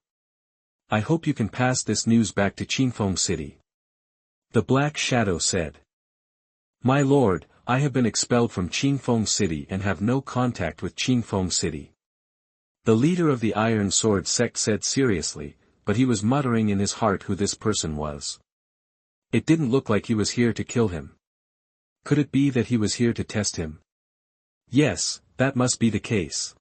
I hope you can pass this news back to Qingfeng City. The Black Shadow said. "My lord, I have been expelled from Qingfeng City and have no contact with Qingfeng City." The leader of the Iron Sword Sect said seriously, but he was muttering in his heart who this person was. It didn't look like he was here to kill him. Could it be that he was here to test him? Yes, that must be the case.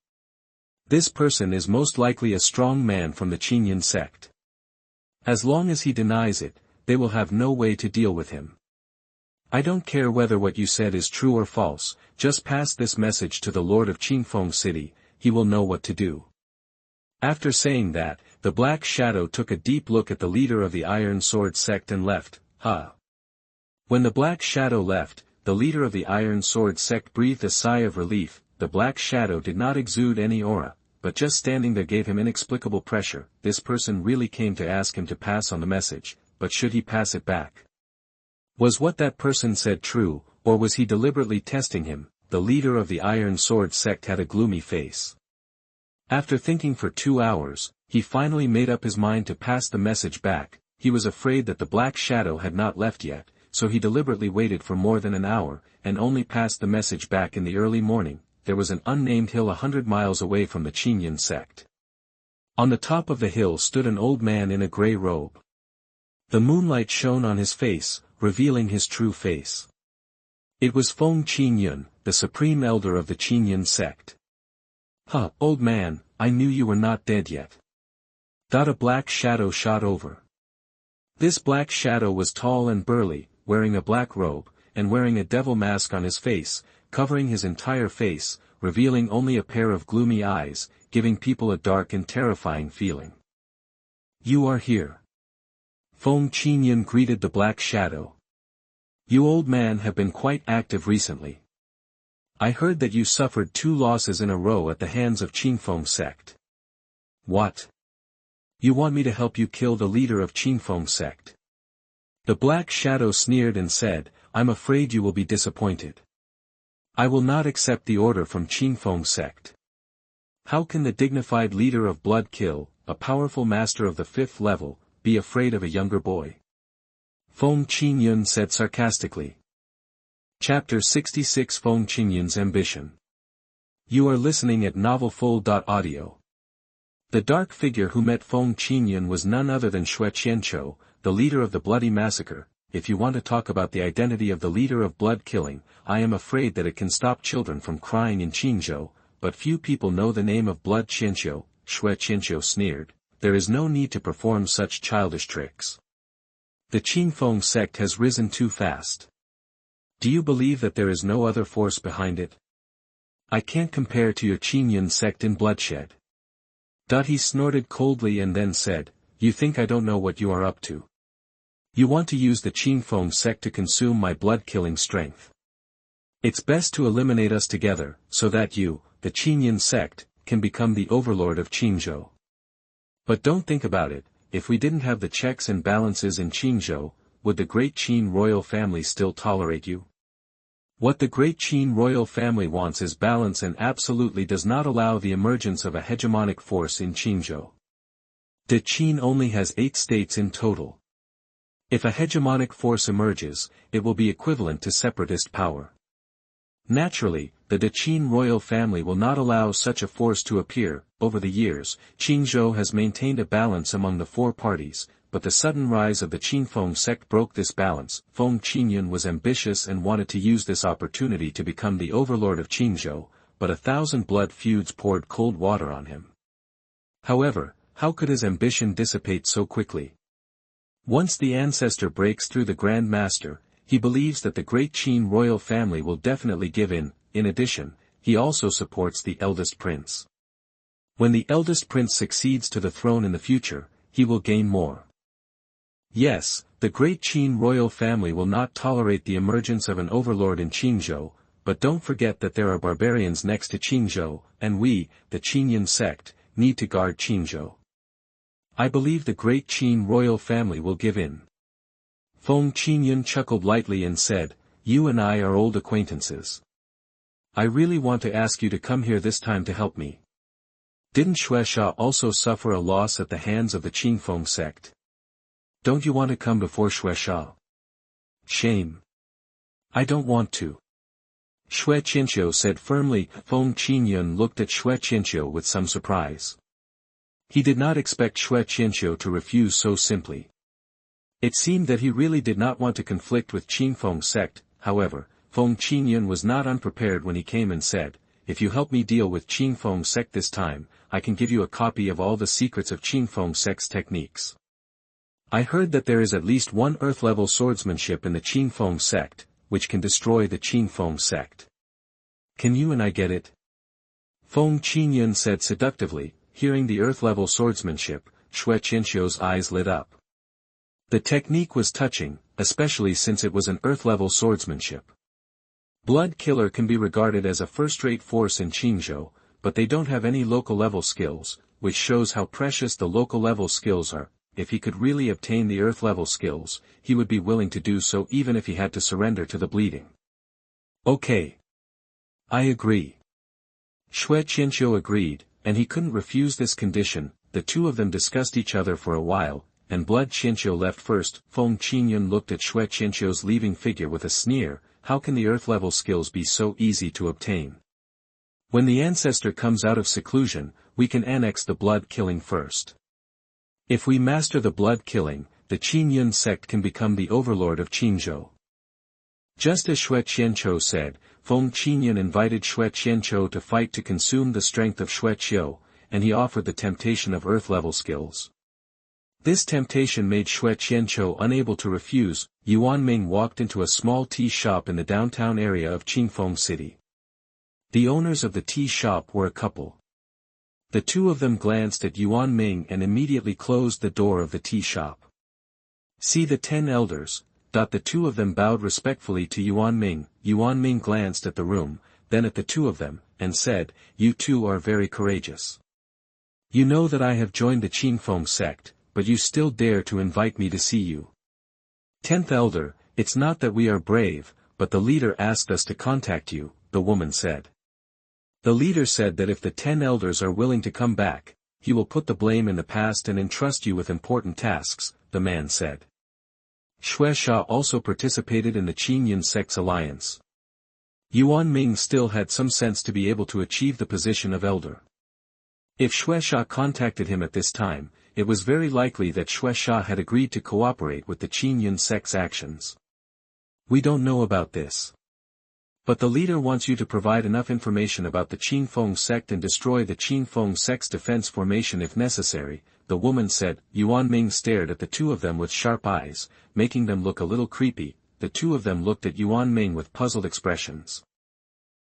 This person is most likely a strong man from the Qingyun sect. As long as he denies it, they will have no way to deal with him. I don't care whether what you said is true or false, just pass this message to the Lord of Qingfeng City, he will know what to do. After saying that, the Black Shadow took a deep look at the leader of the Iron Sword Sect and left. When the Black Shadow left, the leader of the Iron Sword Sect breathed a sigh of relief. The Black Shadow did not exude any aura, but just standing there gave him inexplicable pressure. This person really came to ask him to pass on the message, but should he pass it back? Was what that person said true, or was he deliberately testing him? The leader of the Iron Sword Sect had a gloomy face. After thinking for 2 hours, he finally made up his mind to pass the message back. He was afraid that the Black Shadow had not left yet, so he deliberately waited for more than an hour, and only passed the message back in the early morning. There was an unnamed hill 100 miles away from the Qingyun sect. On the top of the hill stood an old man in a grey robe. The moonlight shone on his face, revealing his true face. It was Feng Qingyun, the supreme elder of the Qingyun sect. Old man, I knew you were not dead yet. A black shadow shot over. This black shadow was tall and burly, wearing a black robe, and wearing a devil mask on his face, covering his entire face, revealing only a pair of gloomy eyes, giving people a dark and terrifying feeling. You are here. Feng Qingyun greeted the Black Shadow. You old man have been quite active recently. I heard that you suffered 2 losses in a row at the hands of Qingfeng sect. What? You want me to help you kill the leader of Qingfeng sect? The Black Shadow sneered and said, I'm afraid you will be disappointed. I will not accept the order from Qingfeng sect. How can the dignified leader of Blood Kill, a powerful master of the 5th level, be afraid of a younger boy? Feng Qingyun said sarcastically. Chapter 66 Feng Qingyun's Ambition. You are listening at novelfull.audio. The dark figure who met Feng Qingyun was none other than Shue, the leader of the bloody massacre. If you want to talk about the identity of the leader of blood killing, I am afraid that it can stop children from crying in Qingzhou, but few people know the name of blood Shue sneered. There is no need to perform such childish tricks. The Qingfeng sect has risen too fast. Do you believe that there is no other force behind it? I can't compare to your Qingyun sect in bloodshed. He snorted coldly and then said, You think I don't know what you are up to? You want to use the Qingfeng sect to consume my blood-killing strength. It's best to eliminate us together, so that you, the Qingyun sect, can become the overlord of Qingzhou. But don't think about it, if we didn't have the checks and balances in Qingzhou, would the great Qin royal family still tolerate you? What the great Qin royal family wants is balance and absolutely does not allow the emergence of a hegemonic force in Qingzhou. The Qin only has 8 states in total. If a hegemonic force emerges, it will be equivalent to separatist power. Naturally, the Qin royal family will not allow such a force to appear. Over the years, Qingzhou has maintained a balance among the 4 parties, but the sudden rise of the Feng sect broke this balance. Feng Qingyun was ambitious and wanted to use this opportunity to become the overlord of Qingzhou, but 1,000 blood feuds poured cold water on him. However, how could his ambition dissipate so quickly? Once the ancestor breaks through the Grand Master, he believes that the great Qin royal family will definitely give in. In addition, he also supports the eldest prince. When the eldest prince succeeds to the throne in the future, he will gain more. Yes, the great Qin royal family will not tolerate the emergence of an overlord in Qingzhou, but don't forget that there are barbarians next to Qingzhou, and we, the Qingyun sect, need to guard Qingzhou. I believe the great Qin royal family will give in. Feng Qingyun chuckled lightly and said, "You and I are old acquaintances. I really want to ask you to come here this time to help me. Didn't Xuesha also suffer a loss at the hands of the Feng sect? Don't you want to come before Xuesha?" "Shame. I don't want to," Xue Qianqiu said firmly. Feng Qingyun looked at Xue Qianqiu with some surprise. He did not expect Xue Qianqiu to refuse so simply. It seemed that he really did not want to conflict with Feng sect. However, Feng Qingyun was not unprepared when he came and said, "If you help me deal with Feng sect this time, I can give you a copy of all the secrets of Feng sect's techniques. I heard that there is at least one earth-level swordsmanship in the Feng sect, which can destroy the Feng sect. Can you and I get it?" Feng Qingyun said seductively. Hearing the earth-level swordsmanship, Xue Qianqiu's eyes lit up. The technique was touching, especially since it was an earth-level swordsmanship. Blood Killer can be regarded as a first-rate force in Qingzhou, but they don't have any local-level skills, which shows how precious the local-level skills are. If he could really obtain the earth-level skills, he would be willing to do so even if he had to surrender to the bleeding. "Okay. I agree." Xue Qianqiu agreed, and he couldn't refuse this condition. The two of them discussed each other for a while, and Blood Qianqiu left first. Feng Qingyun looked at Xue Qianqiu's leaving figure with a sneer. How can the earth-level skills be so easy to obtain? When the ancestor comes out of seclusion, we can annex the blood killing first. If we master the blood killing, the Qingyun sect can become the overlord of Qingzhou. Just as Xue Qianqiu said, Feng Qingyun invited Xue Qianqiu to fight to consume the strength of Xue Qiu, and he offered the temptation of earth-level skills. This temptation made Xue Qianqiu unable to refuse. Yuan Ming walked into a small tea shop in the downtown area of Qingfeng City. The owners of the tea shop were a couple. The two of them glanced at Yuan Ming and immediately closed the door of the tea shop. "See the 10 elders." The two of them bowed respectfully to Yuan Ming. Yuan Ming glanced at the room, then at the two of them, and said, "You two are very courageous. You know that I have joined the Feng sect, but you still dare to invite me to see you. 10th elder, it's not that we are brave, but the leader asked us to contact you," the woman said. The leader said that if the 10 elders are willing to come back, he will put the blame in the past and entrust you with important tasks, the man said. Xuesha also participated in the Qingyun sect's alliance. Yuan Ming still had some sense to be able to achieve the position of elder. If Xuesha contacted him at this time, it was very likely that Xuesha had agreed to cooperate with the Qingyun sect's actions. "We don't know about this. But the leader wants you to provide enough information about the Feng sect and destroy the Feng sect's defense formation if necessary," the woman said. Yuan Ming stared at the two of them with sharp eyes, making them look a little creepy. The two of them looked at Yuan Ming with puzzled expressions.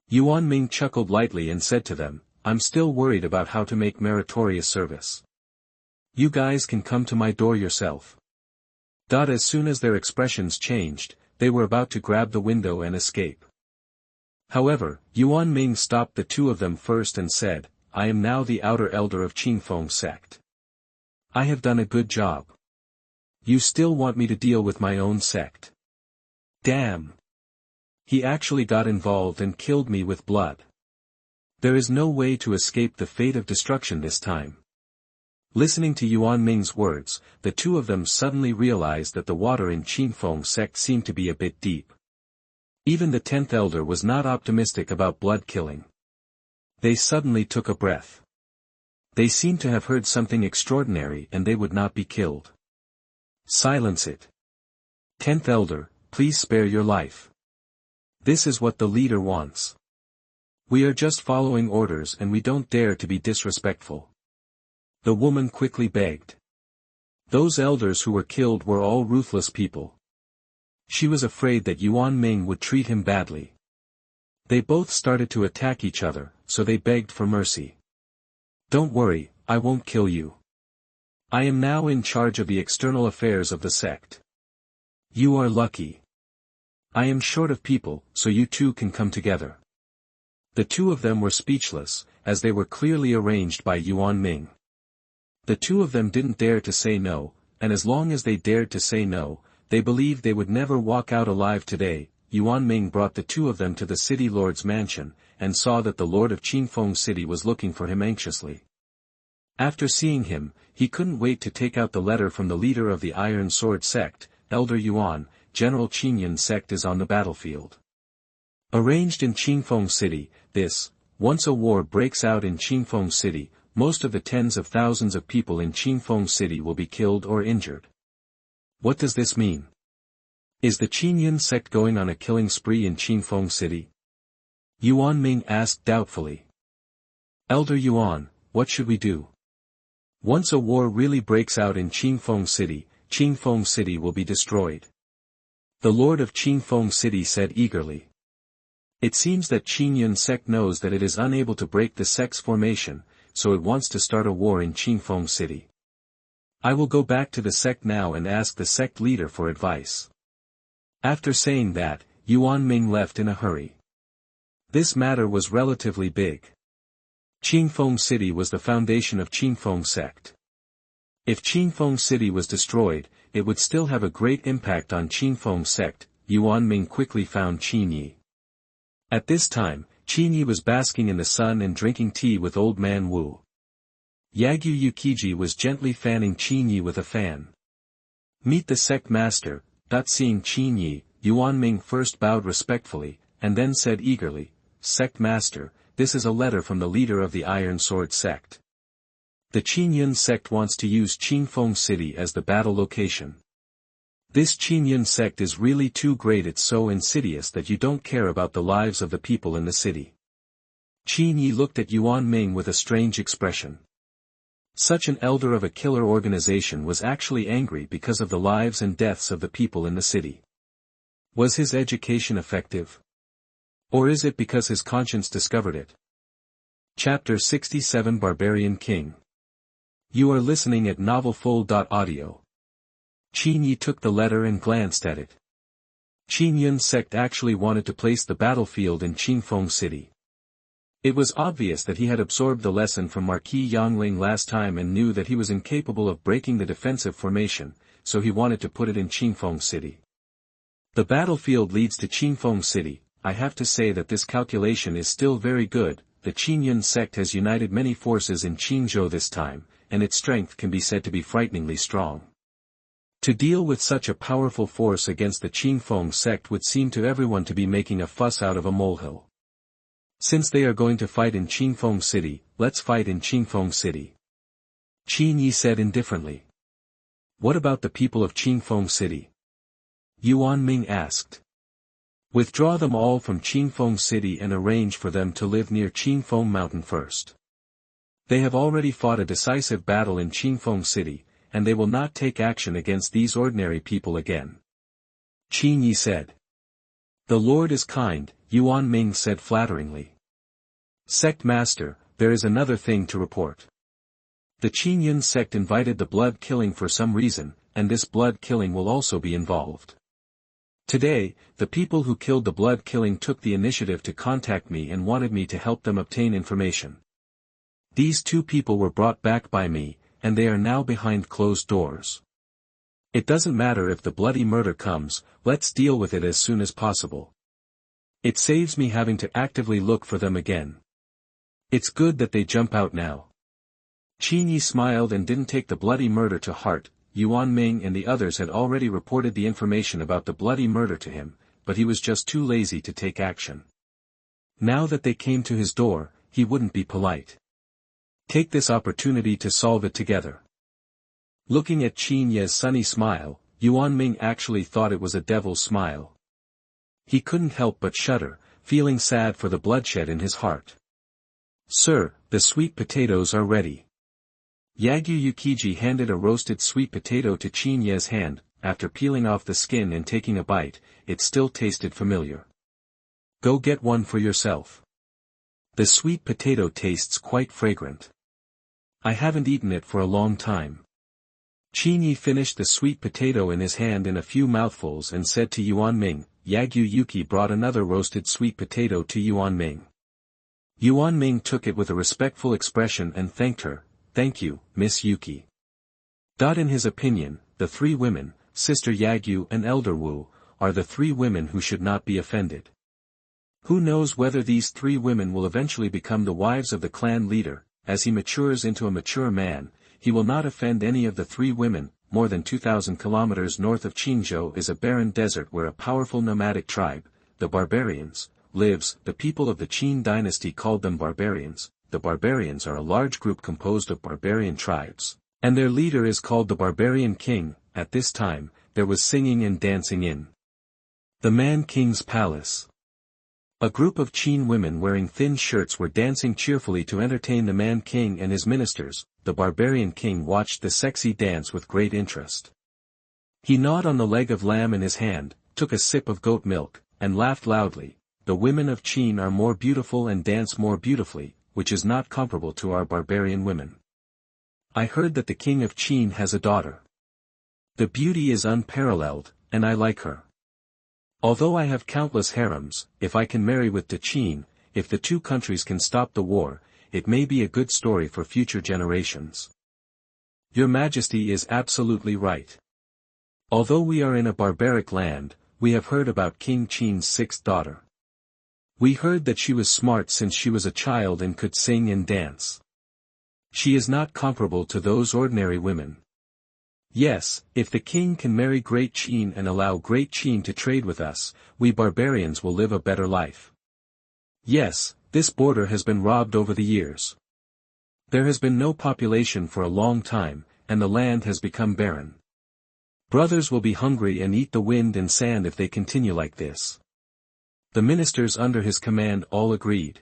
Yuan Ming chuckled lightly and said to them, "I'm still worried about how to make meritorious service. You guys can come to my door yourself." As soon as their expressions changed, they were about to grab the window and escape. However, Yuan Ming stopped the two of them first and said, "I am now the outer elder of Feng sect. I have done a good job. You still want me to deal with my own sect? Damn." He actually got involved and killed me with blood. There is no way to escape the fate of destruction this time. Listening to Yuan Ming's words, the two of them suddenly realized that the water in Qingfeng Sect seemed to be a bit deep. Even the 10th elder was not optimistic about blood killing. They suddenly took a breath. They seemed to have heard something extraordinary and they would not be killed. Silence it. 10th elder, please spare your life. This is what the leader wants. We are just following orders and we don't dare to be disrespectful. The woman quickly begged. Those elders who were killed were all ruthless people. She was afraid that Yuan Ming would treat him badly. They both started to attack each other, so they begged for mercy. Don't worry, I won't kill you. I am now in charge of the external affairs of the sect. You are lucky. I am short of people, so you two can come together. The two of them were speechless, as they were clearly arranged by Yuan Ming. The two of them didn't dare to say no, and as long as they dared to say no, they believed they would never walk out alive today. Yuan Ming brought the two of them to the city lord's mansion, and saw that the lord of Qingfeng City was looking for him anxiously. After seeing him, he couldn't wait to take out the letter from the leader of the Iron Sword Sect, Elder Yuan. General Qingyun sect is on the battlefield. Arranged in Qingfeng City, once a war breaks out in Qingfeng City, most of the tens of thousands of people in Qingfeng City will be killed or injured. What does this mean? Is the Qingyun sect going on a killing spree in Qingfeng City? Yuan Ming asked doubtfully. Elder Yuan, what should we do? Once a war really breaks out in Qingfeng City will be destroyed. The lord of Qingfeng City said eagerly. It seems that Qingyun sect knows that it is unable to break the sect's formation, so it wants to start a war in Qingfeng City. I will go back to the sect now and ask the sect leader for advice. After saying that, Yuan Ming left in a hurry. This matter was relatively big. Qingfeng City was the foundation of Qingfeng Sect. If Qingfeng City was destroyed, it would still have a great impact on Qingfeng Sect. Yuan Ming quickly found Qin Ye. At this time, Qin Ye was basking in the sun and drinking tea with old man Wu. Yagyu Yukiji was gently fanning Qin Ye with a fan. Meet the sect master. Seeing Qin Ye, Yuan Ming first bowed respectfully, and then said eagerly, Sect master, this is a letter from the leader of the Iron Sword Sect. The Qingyun sect wants to use Qingfeng City as the battle location. This Qingyun sect is really too great, it's so insidious that you don't care about the lives of the people in the city. Qin Ye looked at Yuan Ming with a strange expression. Such an elder of a killer organization was actually angry because of the lives and deaths of the people in the city. Was his education effective? Or is it because his conscience discovered it? Chapter 67 Barbarian King. You are listening at novelfull.audio. Qin Ye took the letter and glanced at it. Qingyun sect actually wanted to place the battlefield in Qingfeng City. It was obvious that he had absorbed the lesson from Marquis Yangling last time and knew that he was incapable of breaking the defensive formation, so he wanted to put it in Qingfeng City. The battlefield leads to Qingfeng City. I have to say that this calculation is still very good. The Qingyun sect has united many forces in Qingzhou this time, and its strength can be said to be frighteningly strong. To deal with such a powerful force against the Qingfeng sect would seem to everyone to be making a fuss out of a molehill. Since they are going to fight in Qingfeng City, let's fight in Qingfeng City. Qin Ye said indifferently. What about the people of Qingfeng City? Yuan Ming asked. Withdraw them all from Qingfeng City and arrange for them to live near Qingfeng Mountain first. They have already fought a decisive battle in Qingfeng City, and they will not take action against these ordinary people again. Qin Ye said. The Lord is kind, Yuan Ming said flatteringly. Sect master, there is another thing to report. The Qingyun sect invited the blood killing for some reason, and this blood killing will also be involved. Today, the people who killed the blood killing took the initiative to contact me and wanted me to help them obtain information. These two people were brought back by me, and they are now behind closed doors. It doesn't matter if the bloody murder comes, let's deal with it as soon as possible. It saves me having to actively look for them again. It's good that they jump out now. Qin Ye smiled and didn't take the bloody murder to heart. Yuan Ming and the others had already reported the information about the bloody murder to him, but he was just too lazy to take action. Now that they came to his door, he wouldn't be polite. Take this opportunity to solve it together. Looking at Qin Ye's sunny smile, Yuan Ming actually thought it was a devil's smile. He couldn't help but shudder, feeling sad for the bloodshed in his heart. Sir, the sweet potatoes are ready. Yagyu Yukiji handed a roasted sweet potato to Qin Ye's hand. After peeling off the skin and taking a bite, it still tasted familiar. Go get one for yourself. The sweet potato tastes quite fragrant. I haven't eaten it for a long time. Qin Ye finished the sweet potato in his hand in a few mouthfuls and said to Yuan Ming. Yagyu Yuki brought another roasted sweet potato to Yuan Ming. Yuan Ming took it with a respectful expression and thanked her. Thank you, Miss Yuki. In his opinion, the three women, Sister Yagyu and Elder Wu, are the three women who should not be offended. Who knows whether these three women will eventually become the wives of the clan leader. As he matures into a mature man, he will not offend any of the three women. More than 2,000 kilometers north of Qingzhou is a barren desert where a powerful nomadic tribe, the Barbarians, lives. The people of the Qin dynasty called them Barbarians. The Barbarians are a large group composed of barbarian tribes, and their leader is called the Barbarian King. At this time, there was singing and dancing in the Man King's palace. A group of Qin women wearing thin shirts were dancing cheerfully to entertain the Man King and his ministers. The Barbarian King watched the sexy dance with great interest. He gnawed on the leg of lamb in his hand, took a sip of goat milk, and laughed loudly. The women of Qin are more beautiful and dance more beautifully, which is not comparable to our barbarian women. I heard that the king of Qin has a daughter. The beauty is unparalleled, and I like her. Although I have countless harems, if I can marry with the Qin, if the two countries can stop the war, it may be a good story for future generations. Your Majesty is absolutely right. Although we are in a barbaric land, we have heard about King Qin's sixth daughter. We heard that she was smart since she was a child and could sing and dance. She is not comparable to those ordinary women. Yes, if the king can marry Great Qin and allow Great Qin to trade with us, we barbarians will live a better life. Yes, this border has been robbed over the years. There has been no population for a long time, and the land has become barren. Brothers will be hungry and eat the wind and sand if they continue like this. The ministers under his command all agreed.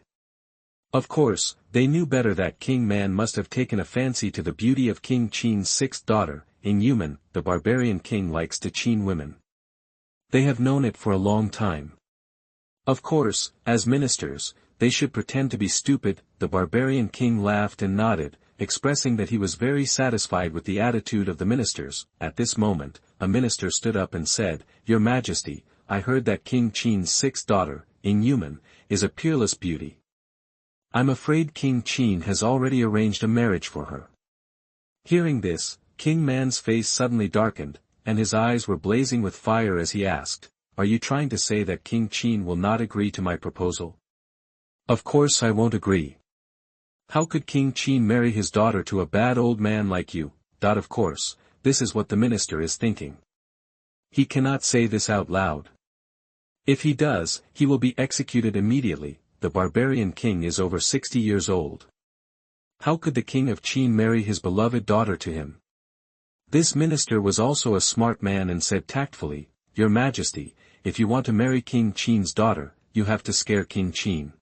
Of course, they knew better that King Man must have taken a fancy to the beauty of King Qin's sixth daughter. In Yuman, the barbarian king likes to Qin women. They have known it for a long time. Of course, as ministers, they should pretend to be stupid. The barbarian king laughed and nodded, expressing that he was very satisfied with the attitude of the ministers. At this moment, a minister stood up and said, Your Majesty, I heard that King Qin's sixth daughter, in Yuman, is a peerless beauty. I'm afraid King Qin has already arranged a marriage for her. Hearing this, King Man's face suddenly darkened, and his eyes were blazing with fire as he asked, Are you trying to say that King Qin will not agree to my proposal? Of course I won't agree. How could King Qin marry his daughter to a bad old man like you? Of course, this is what the minister is thinking. He cannot say this out loud. If he does, he will be executed immediately. The barbarian king is over 60 years old. How could the king of Qin marry his beloved daughter to him? This minister was also a smart man and said tactfully, Your Majesty, if you want to marry King Qin's daughter, you have to scare King Qin.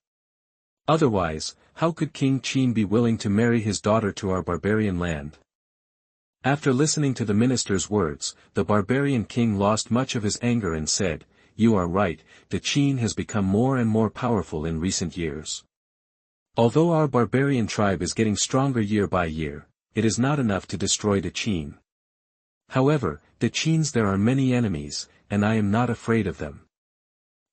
Otherwise, how could King Qin be willing to marry his daughter to our barbarian land? After listening to the minister's words, the barbarian king lost much of his anger and said, You are right, the Qin has become more and more powerful in recent years. Although our barbarian tribe is getting stronger year by year, it is not enough to destroy the Qin. However, the Qins there are many enemies, and I am not afraid of them.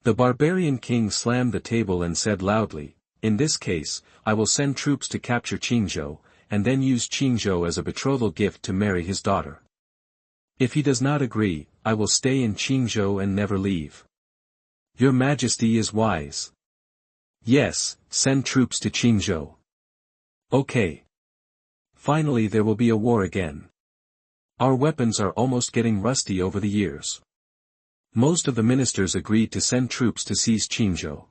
The barbarian king slammed the table and said loudly, In this case, I will send troops to capture Qingzhou, and then use Qingzhou as a betrothal gift to marry his daughter. If he does not agree, I will stay in Qingzhou and never leave. Your Majesty is wise. Yes, send troops to Qingzhou. Okay. Finally there will be a war again. Our weapons are almost getting rusty over the years. Most of the ministers agreed to send troops to seize Qingzhou.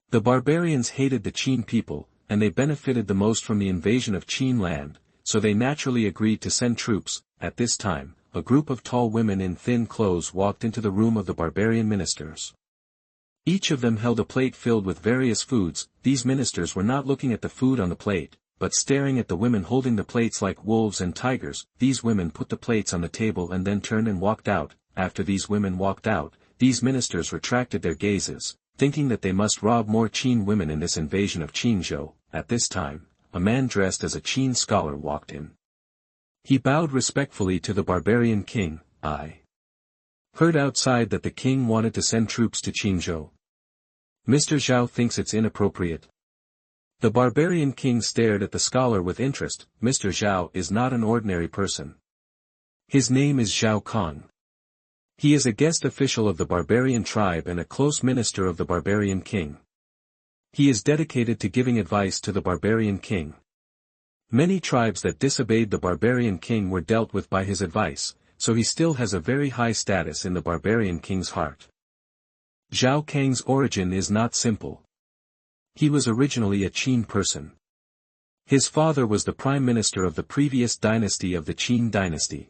The barbarians hated the Qin people, and they benefited the most from the invasion of Qin land, so they naturally agreed to send troops. At this time, a group of tall women in thin clothes walked into the room of the barbarian ministers. Each of them held a plate filled with various foods. These ministers were not looking at the food on the plate, but staring at the women holding the plates like wolves and tigers. These women put the plates on the table and then turned and walked out. After these women walked out, these ministers retracted their gazes, thinking that they must rob more Qin women in this invasion of Qingzhou. At this time, a man dressed as a Qin scholar walked in. He bowed respectfully to the barbarian king. I heard outside that the king wanted to send troops to Qingzhou. Mr. Zhao thinks it's inappropriate. The barbarian king stared at the scholar with interest. Mr. Zhao is not an ordinary person. His name is Zhao Kong. He is a guest official of the barbarian tribe and a close minister of the barbarian king. He is dedicated to giving advice to the barbarian king. Many tribes that disobeyed the barbarian king were dealt with by his advice, so he still has a very high status in the barbarian king's heart. Zhao Kang's origin is not simple. He was originally a Qin person. His father was the prime minister of the previous dynasty of the Qin dynasty.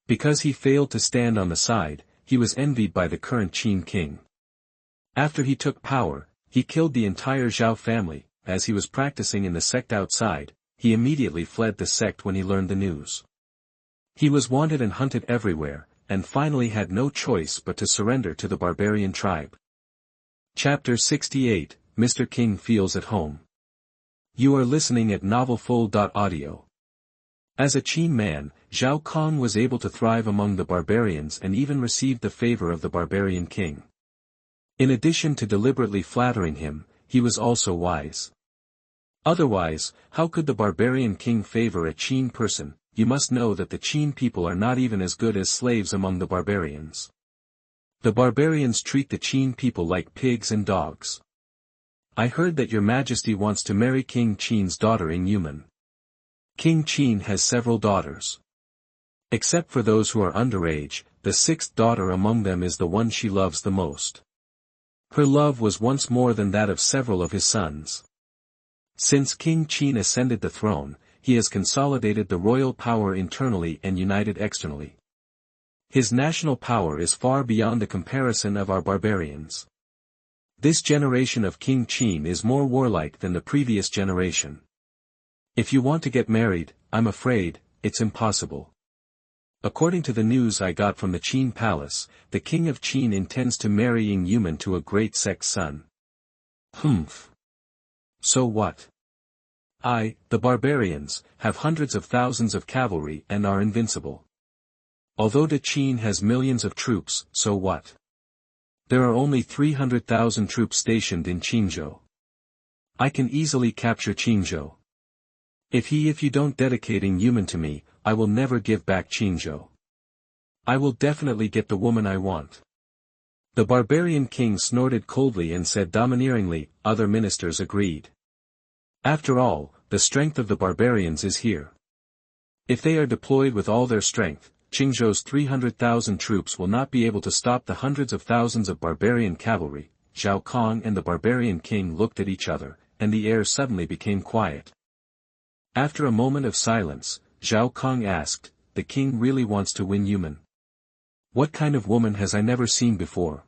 Because he failed to stand on the side, he was envied by the current Qin king. After he took power, he killed the entire Zhao family. As he was practicing in the sect outside, he immediately fled the sect when he learned the news. He was wanted and hunted everywhere, and finally had no choice but to surrender to the barbarian tribe. Chapter 68, Mr. King Feels at Home. You are listening at novelfull.audio. As a Qin man, Zhao Kong was able to thrive among the barbarians and even received the favor of the barbarian king. In addition to deliberately flattering him, he was also wise. Otherwise, how could the barbarian king favor a Qin person? You must know that the Qin people are not even as good as slaves among the barbarians. The barbarians treat the Qin people like pigs and dogs. I heard that your majesty wants to marry King Qin's daughter Yuman. King Qin has several daughters. Except for those who are underage, the sixth daughter among them is the one she loves the most. Her love was once more than that of several of his sons. Since King Qin ascended the throne, he has consolidated the royal power internally and united externally. His national power is far beyond the comparison of our barbarians. This generation of King Qin is more warlike than the previous generation. If you want to get married, I'm afraid, it's impossible. According to the news I got from the Qin palace, the king of Qin intends to marry Yuman to a great sect's son. Humph. So what? The barbarians, have hundreds of thousands of cavalry and are invincible. Although the Qin has millions of troops, so what? There are only 300,000 troops stationed in Qingzhou. I can easily capture Qingzhou. If you don't dedicate Yuman to me, I will never give back Qingzhou. I will definitely get the woman I want. The barbarian king snorted coldly and said domineeringly. Other ministers agreed. After all, the strength of the barbarians is here. If they are deployed with all their strength, Qingzhou's 300,000 troops will not be able to stop the hundreds of thousands of barbarian cavalry. Zhao Kong and the barbarian king looked at each other, and the air suddenly became quiet. After a moment of silence, Zhao Kong asked, the king really wants to win Yuman. What kind of woman has I never seen before?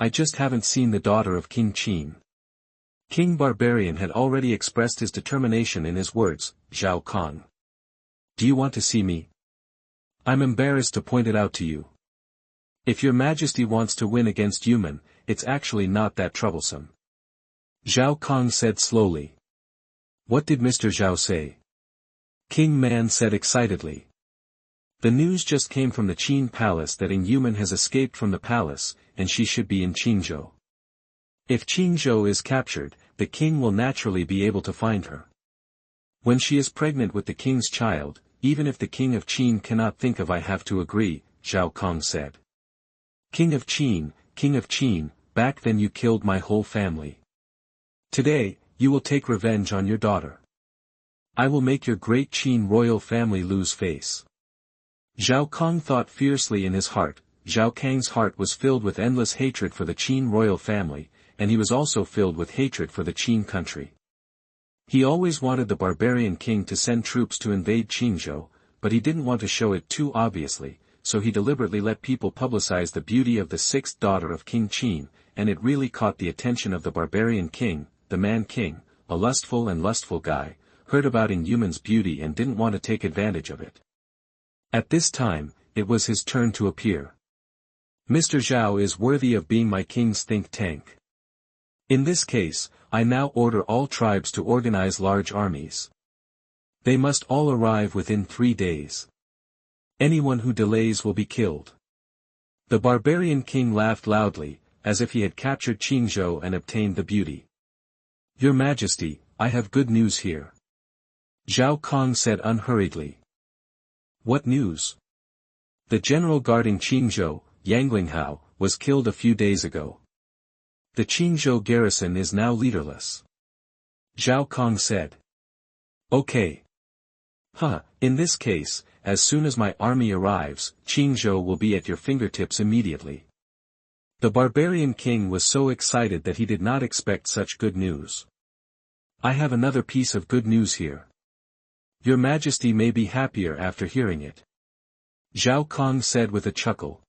I just haven't seen the daughter of King Qin. King Barbarian had already expressed his determination in his words. Zhao Kong. Do you want to see me? I'm embarrassed to point it out to you. If your majesty wants to win against Yuman, it's actually not that troublesome. Zhao Kong said slowly. What did Mr. Zhao say? King Man said excitedly. The news just came from the Qin palace that Yuman has escaped from the palace, and she should be in Qingzhou. If Qingzhou is captured, the king will naturally be able to find her. When she is pregnant with the king's child, even if the king of Qin cannot think of I have to agree, Zhao Kong said. King of Qin, king of Qin, back then you killed my whole family. Today, you will take revenge on your daughter. I will make your great Qin royal family lose face. Zhao Kong thought fiercely in his heart. Zhao Kang's heart was filled with endless hatred for the Qin royal family, and he was also filled with hatred for the Qin country. He always wanted the barbarian king to send troops to invade Qingzhou, but he didn't want to show it too obviously, so he deliberately let people publicize the beauty of the sixth daughter of King Qin, and it really caught the attention of the barbarian king. The man king, a lustful guy, heard about Yuman's beauty and didn't want to take advantage of it. At this time, it was his turn to appear. Mr. Zhao is worthy of being my king's think tank. In this case, I now order all tribes to organize large armies. They must all arrive within 3 days. Anyone who delays will be killed. The barbarian king laughed loudly, as if he had captured Qingzhou and obtained the beauty. Your Majesty, I have good news here. Zhao Kong said unhurriedly. What news? The general guarding Qingzhou, Yang Linghao, was killed a few days ago. The Qingzhou garrison is now leaderless. Zhao Kong said. Okay. In this case, as soon as my army arrives, Qingzhou will be at your fingertips immediately. The barbarian king was so excited that he did not expect such good news. I have another piece of good news here. Your Majesty may be happier after hearing it. Zhao Kong said with a chuckle.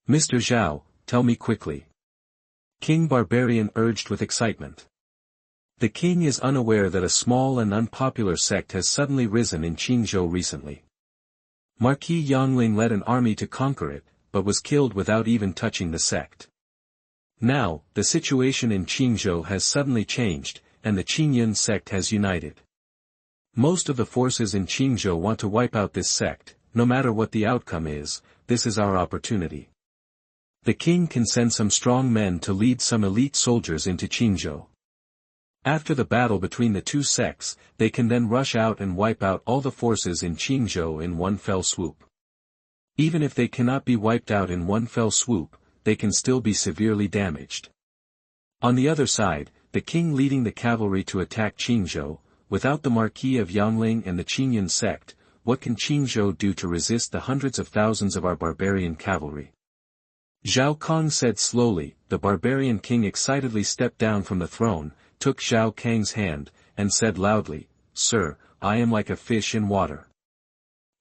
Mr. Zhao, tell me quickly. King Barbarian urged with excitement. The king is unaware that a small and unpopular sect has suddenly risen in Qingzhou recently. Marquis Yangling led an army to conquer it, but was killed without even touching the sect. Now, the situation in Qingzhou has suddenly changed, and the Qingyun sect has united. Most of the forces in Qingzhou want to wipe out this sect. No matter what the outcome is, this is our opportunity. The king can send some strong men to lead some elite soldiers into Qingzhou. After the battle between the two sects, they can then rush out and wipe out all the forces in Qingzhou in one fell swoop. Even if they cannot be wiped out in one fell swoop, they can still be severely damaged. On the other side, the king leading the cavalry to attack Qingzhou, without the Marquis of Yangling and the Qingyun sect, what can Qingzhou do to resist the hundreds of thousands of our barbarian cavalry? Zhao Kong said slowly. The barbarian king excitedly stepped down from the throne, took Zhao Kang's hand, and said loudly, Sir, I am like a fish in water.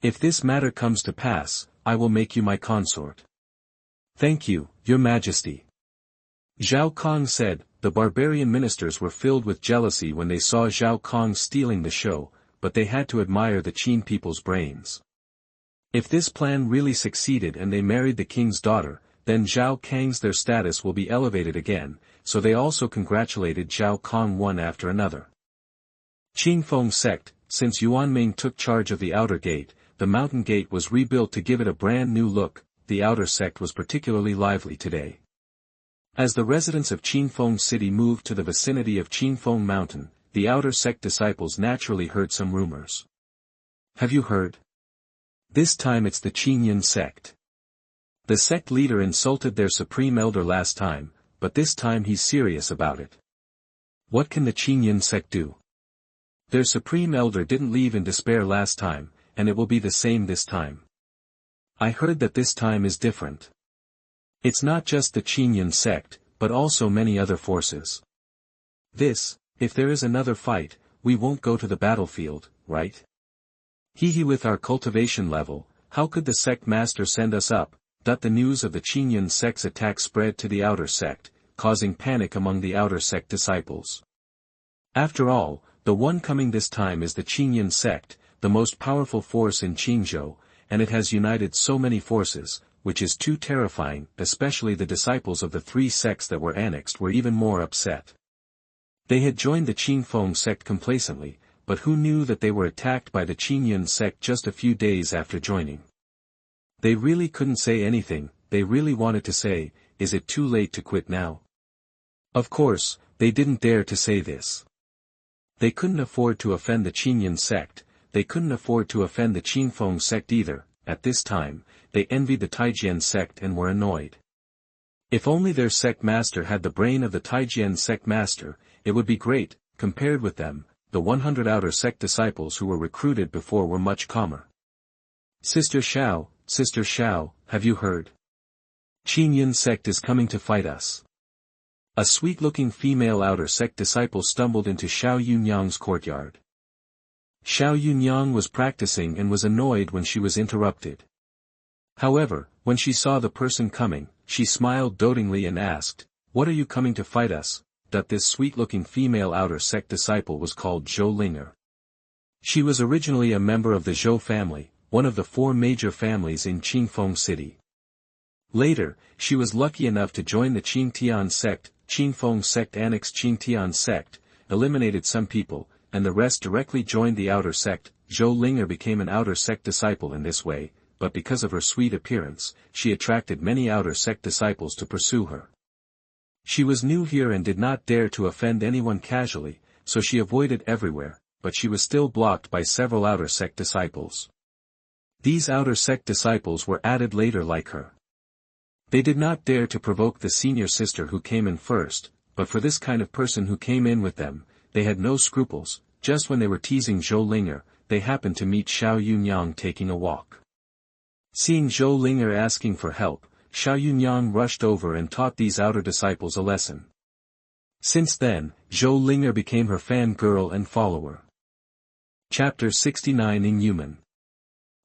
If this matter comes to pass, I will make you my consort. Thank you, Your Majesty. Zhao Kong said. The barbarian ministers were filled with jealousy when they saw Zhao Kong stealing the show, but they had to admire the Qin people's brains. If this plan really succeeded and they married the king's daughter, then Zhao Kang's their status will be elevated again, so they also congratulated Zhao Kong one after another. Feng sect, since Yuan Ming took charge of the outer gate, the mountain gate was rebuilt to give it a brand new look. The outer sect was particularly lively today. As the residents of Feng city moved to the vicinity of Feng mountain, the outer sect disciples naturally heard some rumors. Have you heard? This time it's the Qingyun sect. The sect leader insulted their supreme elder last time, but this time he's serious about it. What can the Qingyun sect do? Their supreme elder didn't leave in despair last time, and it will be the same this time. I heard that this time is different. It's not just the Qingyun sect, but also many other forces. If there is another fight, we won't go to the battlefield, right? With our cultivation level, how could the sect master send us up? The news of the Qingyun sect's attack spread to the outer sect, causing panic among the outer sect disciples. After all, the one coming this time is the Qingyun sect, the most powerful force in Qingzhou, and it has united so many forces, which is too terrifying. Especially the disciples of the three sects that were annexed were even more upset. They had joined the Feng sect complacently, but who knew that they were attacked by the Qingyun sect just a few days after joining? They really couldn't say anything. They really wanted to say, is it too late to quit now? Of course, they didn't dare to say this. They couldn't afford to offend the Qingyun sect, they couldn't afford to offend the Feng sect either. At this time, they envied the Taijian sect and were annoyed. If only their sect master had the brain of the Taijian sect master, it would be great. Compared with them, the 100 outer sect disciples who were recruited before were much calmer. Sister Xiao, have you heard? Qingyun sect is coming to fight us. A sweet-looking female outer sect disciple stumbled into Xiao Yunyang's courtyard. Xiao Yunyang was practicing and was annoyed when she was interrupted. However, when she saw the person coming, she smiled dotingly and asked, "What are you coming to fight us?" That this sweet-looking female outer sect disciple was called Zhou Linger. She was originally a member of the Zhou family, one of the 4 major families in Qingfeng city. Later, she was lucky enough to join the Qingtian sect. Qingfeng sect annexed Qingtian sect, eliminated some people, and the rest directly joined the outer sect. Zhou Linger became an outer sect disciple in this way, but because of her sweet appearance, she attracted many outer sect disciples to pursue her. She was new here and did not dare to offend anyone casually, so she avoided everywhere, but she was still blocked by several outer sect disciples. These outer sect disciples were added later like her. They did not dare to provoke the senior sister who came in first, but for this kind of person who came in with them, they had no scruples. Just when they were teasing Zhou Linger, they happened to meet Xiao Yunyang taking a walk. Seeing Zhou Linger asking for help, Xiao Yunyang rushed over and taught these outer disciples a lesson. Since then, Zhou Linger became her fan girl and follower. Chapter 69 in Yuman.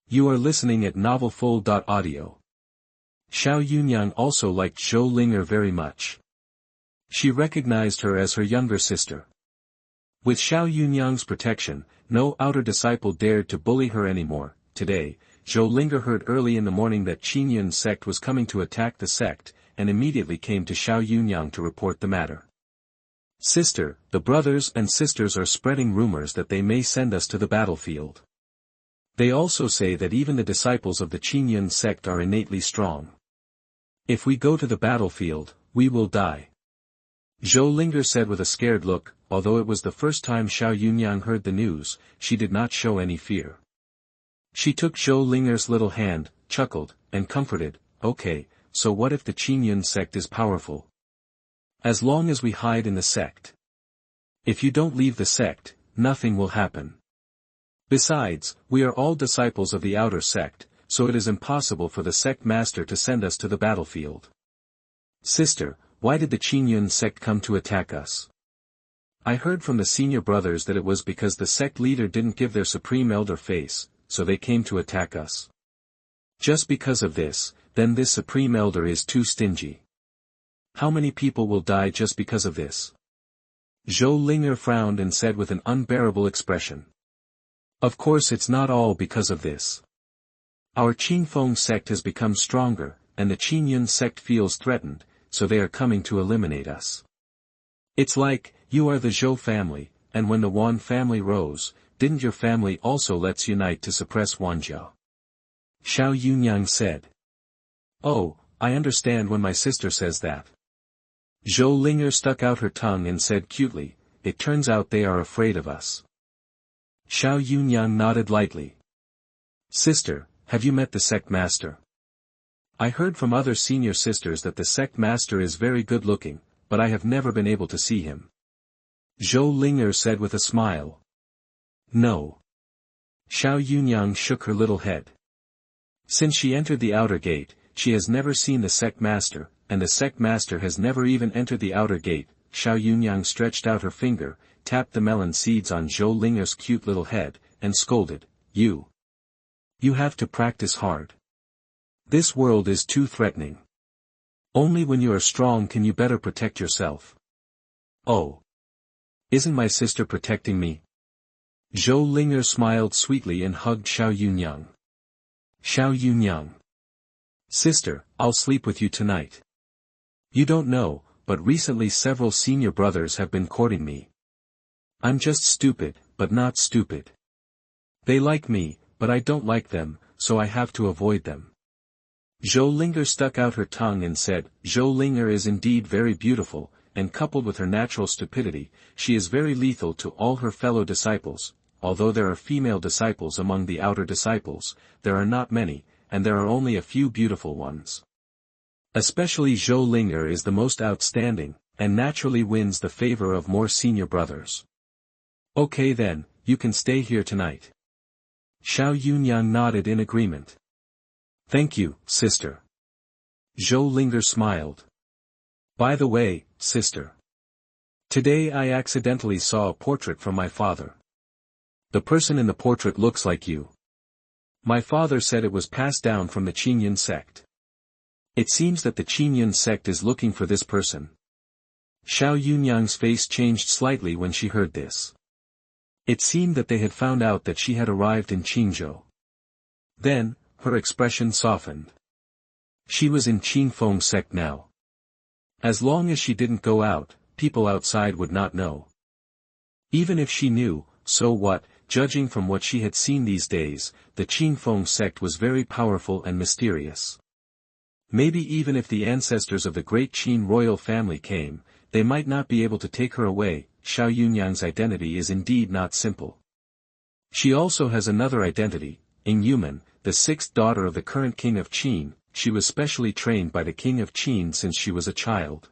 You are listening at novelfull.audio. Xiao Yunyang also liked Zhou Linger very much. She recognized her as her younger sister. With Xiao Yunyang's protection, no outer disciple dared to bully her anymore. Today, Zhou Linger heard early in the morning that Qingyun sect was coming to attack the sect, and immediately came to Xiao Yunyang to report the matter. Sister, the brothers and sisters are spreading rumors that they may send us to the battlefield. They also say that even the disciples of the Qingyun sect are innately strong. If we go to the battlefield, we will die. Zhou Linger said with a scared look. Although it was the first time Xiao Yunyang heard the news, she did not show any fear. She took Zhou Linger's little hand, chuckled, and comforted, "Okay, so what if the Qingyun sect is powerful? As long as we hide in the sect. If you don't leave the sect, nothing will happen. Besides, we are all disciples of the outer sect, so it is impossible for the sect master to send us to the battlefield. Sister, why did the Qingyun sect come to attack us? I heard from the senior brothers that it was because the sect leader didn't give their supreme elder face, so they came to attack us. Just because of this, then this supreme elder is too stingy. How many people will die just because of this?" Zhou Linger frowned and said with an unbearable expression. "Of course it's not all because of this. Our Qingfeng sect has become stronger, and the Qingyun sect feels threatened, so they are coming to eliminate us. It's like, you are the Zhou family, and when the Wan family rose, didn't your family also let's unite to suppress Wanjiao?" Xiao Yunyang said. "Oh, I understand when my sister says that." Zhou Linger stuck out her tongue and said cutely, "It turns out they are afraid of us." Xiao Yunyang nodded lightly. "Sister, have you met the sect master? I heard from other senior sisters that the sect master is very good looking, but I have never been able to see him." Zhou Linger said with a smile. "No." Xiao Yunyang shook her little head. Since she entered the outer gate, she has never seen the sect master, and the sect master has never even entered the outer gate. Xiao Yunyang stretched out her finger, tapped the melon seeds on Zhou Linger's cute little head, and scolded, You have to practice hard. This world is too threatening. Only when you are strong can you better protect yourself." "Oh. Isn't my sister protecting me?" Zhou Linger smiled sweetly and hugged Xiao Yunyang. Xiao Yunyang. "Sister, I'll sleep with you tonight. You don't know, but recently several senior brothers have been courting me. I'm just stupid, but not stupid. They like me, but I don't like them, so I have to avoid them." Zhou Linger stuck out her tongue and said, "Zhou Linger is indeed very beautiful, and coupled with her natural stupidity, she is very lethal to all her fellow disciples. Although there are female disciples among the outer disciples, there are not many, and there are only a few beautiful ones. Especially Zhou Ling'er is the most outstanding, and naturally wins the favor of more senior brothers. Okay then, you can stay here tonight. Xiao Yunyang nodded in agreement. Thank you, sister. Zhou Ling'er smiled. By the way, sister. Today I accidentally saw a portrait from my father. The person in the portrait looks like you. My father said it was passed down from the Qingyun sect. It seems that the Qingyun sect is looking for this person. Xiao Yunyang's face changed slightly when she heard this. It seemed that they had found out that she had arrived in Qingzhou. Then, her expression softened. She was in Qin sect now. As long as she didn't go out, people outside would not know. Even if she knew, so what? Judging from what she had seen these days, the Qin sect was very powerful and mysterious. Maybe even if the ancestors of the great Qin royal family came, they might not be able to take her away. Xiao Yunyang's identity is indeed not simple. She also has another identity, Yuman, the sixth daughter of the current king of Qin. She was specially trained by the king of Qin since she was a child.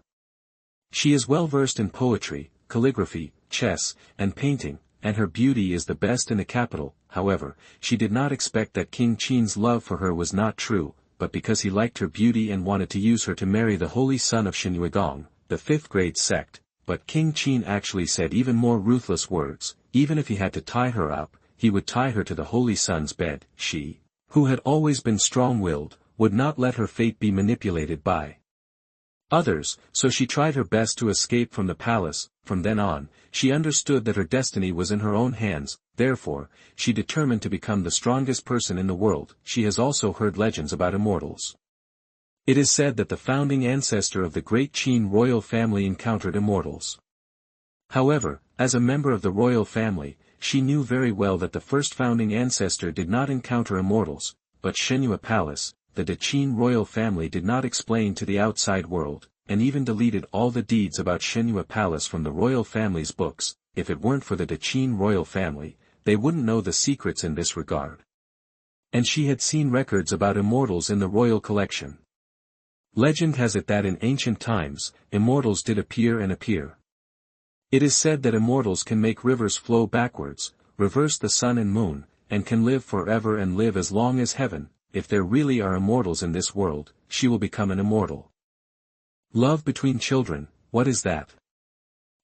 She is well versed in poetry, calligraphy, chess, and painting, and her beauty is the best in the capital. However, she did not expect that King Qin's love for her was not true, but because he liked her beauty and wanted to use her to marry the holy son of Shenyue, the fifth-grade sect. But King Qin actually said even more ruthless words. Even if he had to tie her up, he would tie her to the holy son's bed. She, who had always been strong-willed, would not let her fate be manipulated by others, so she tried her best to escape from the palace. From then on, she understood that her destiny was in her own hands, therefore, she determined to become the strongest person in the world. She has also heard legends about immortals. It is said that the founding ancestor of the great Qin royal family encountered immortals. However, as a member of the royal family, she knew very well that the first founding ancestor did not encounter immortals, but Shenyue Palace, the Qin royal family did not explain to the outside world, and even deleted all the deeds about Shenyue Palace from the royal family's books. If it weren't for the Qin royal family, they wouldn't know the secrets in this regard. And she had seen records about immortals in the royal collection. Legend has it that in ancient times, immortals did appear and appear. It is said that immortals can make rivers flow backwards, reverse the sun and moon, and can live forever and live as long as heaven. If there really are immortals in this world, she will become an immortal. Love between children, what is that?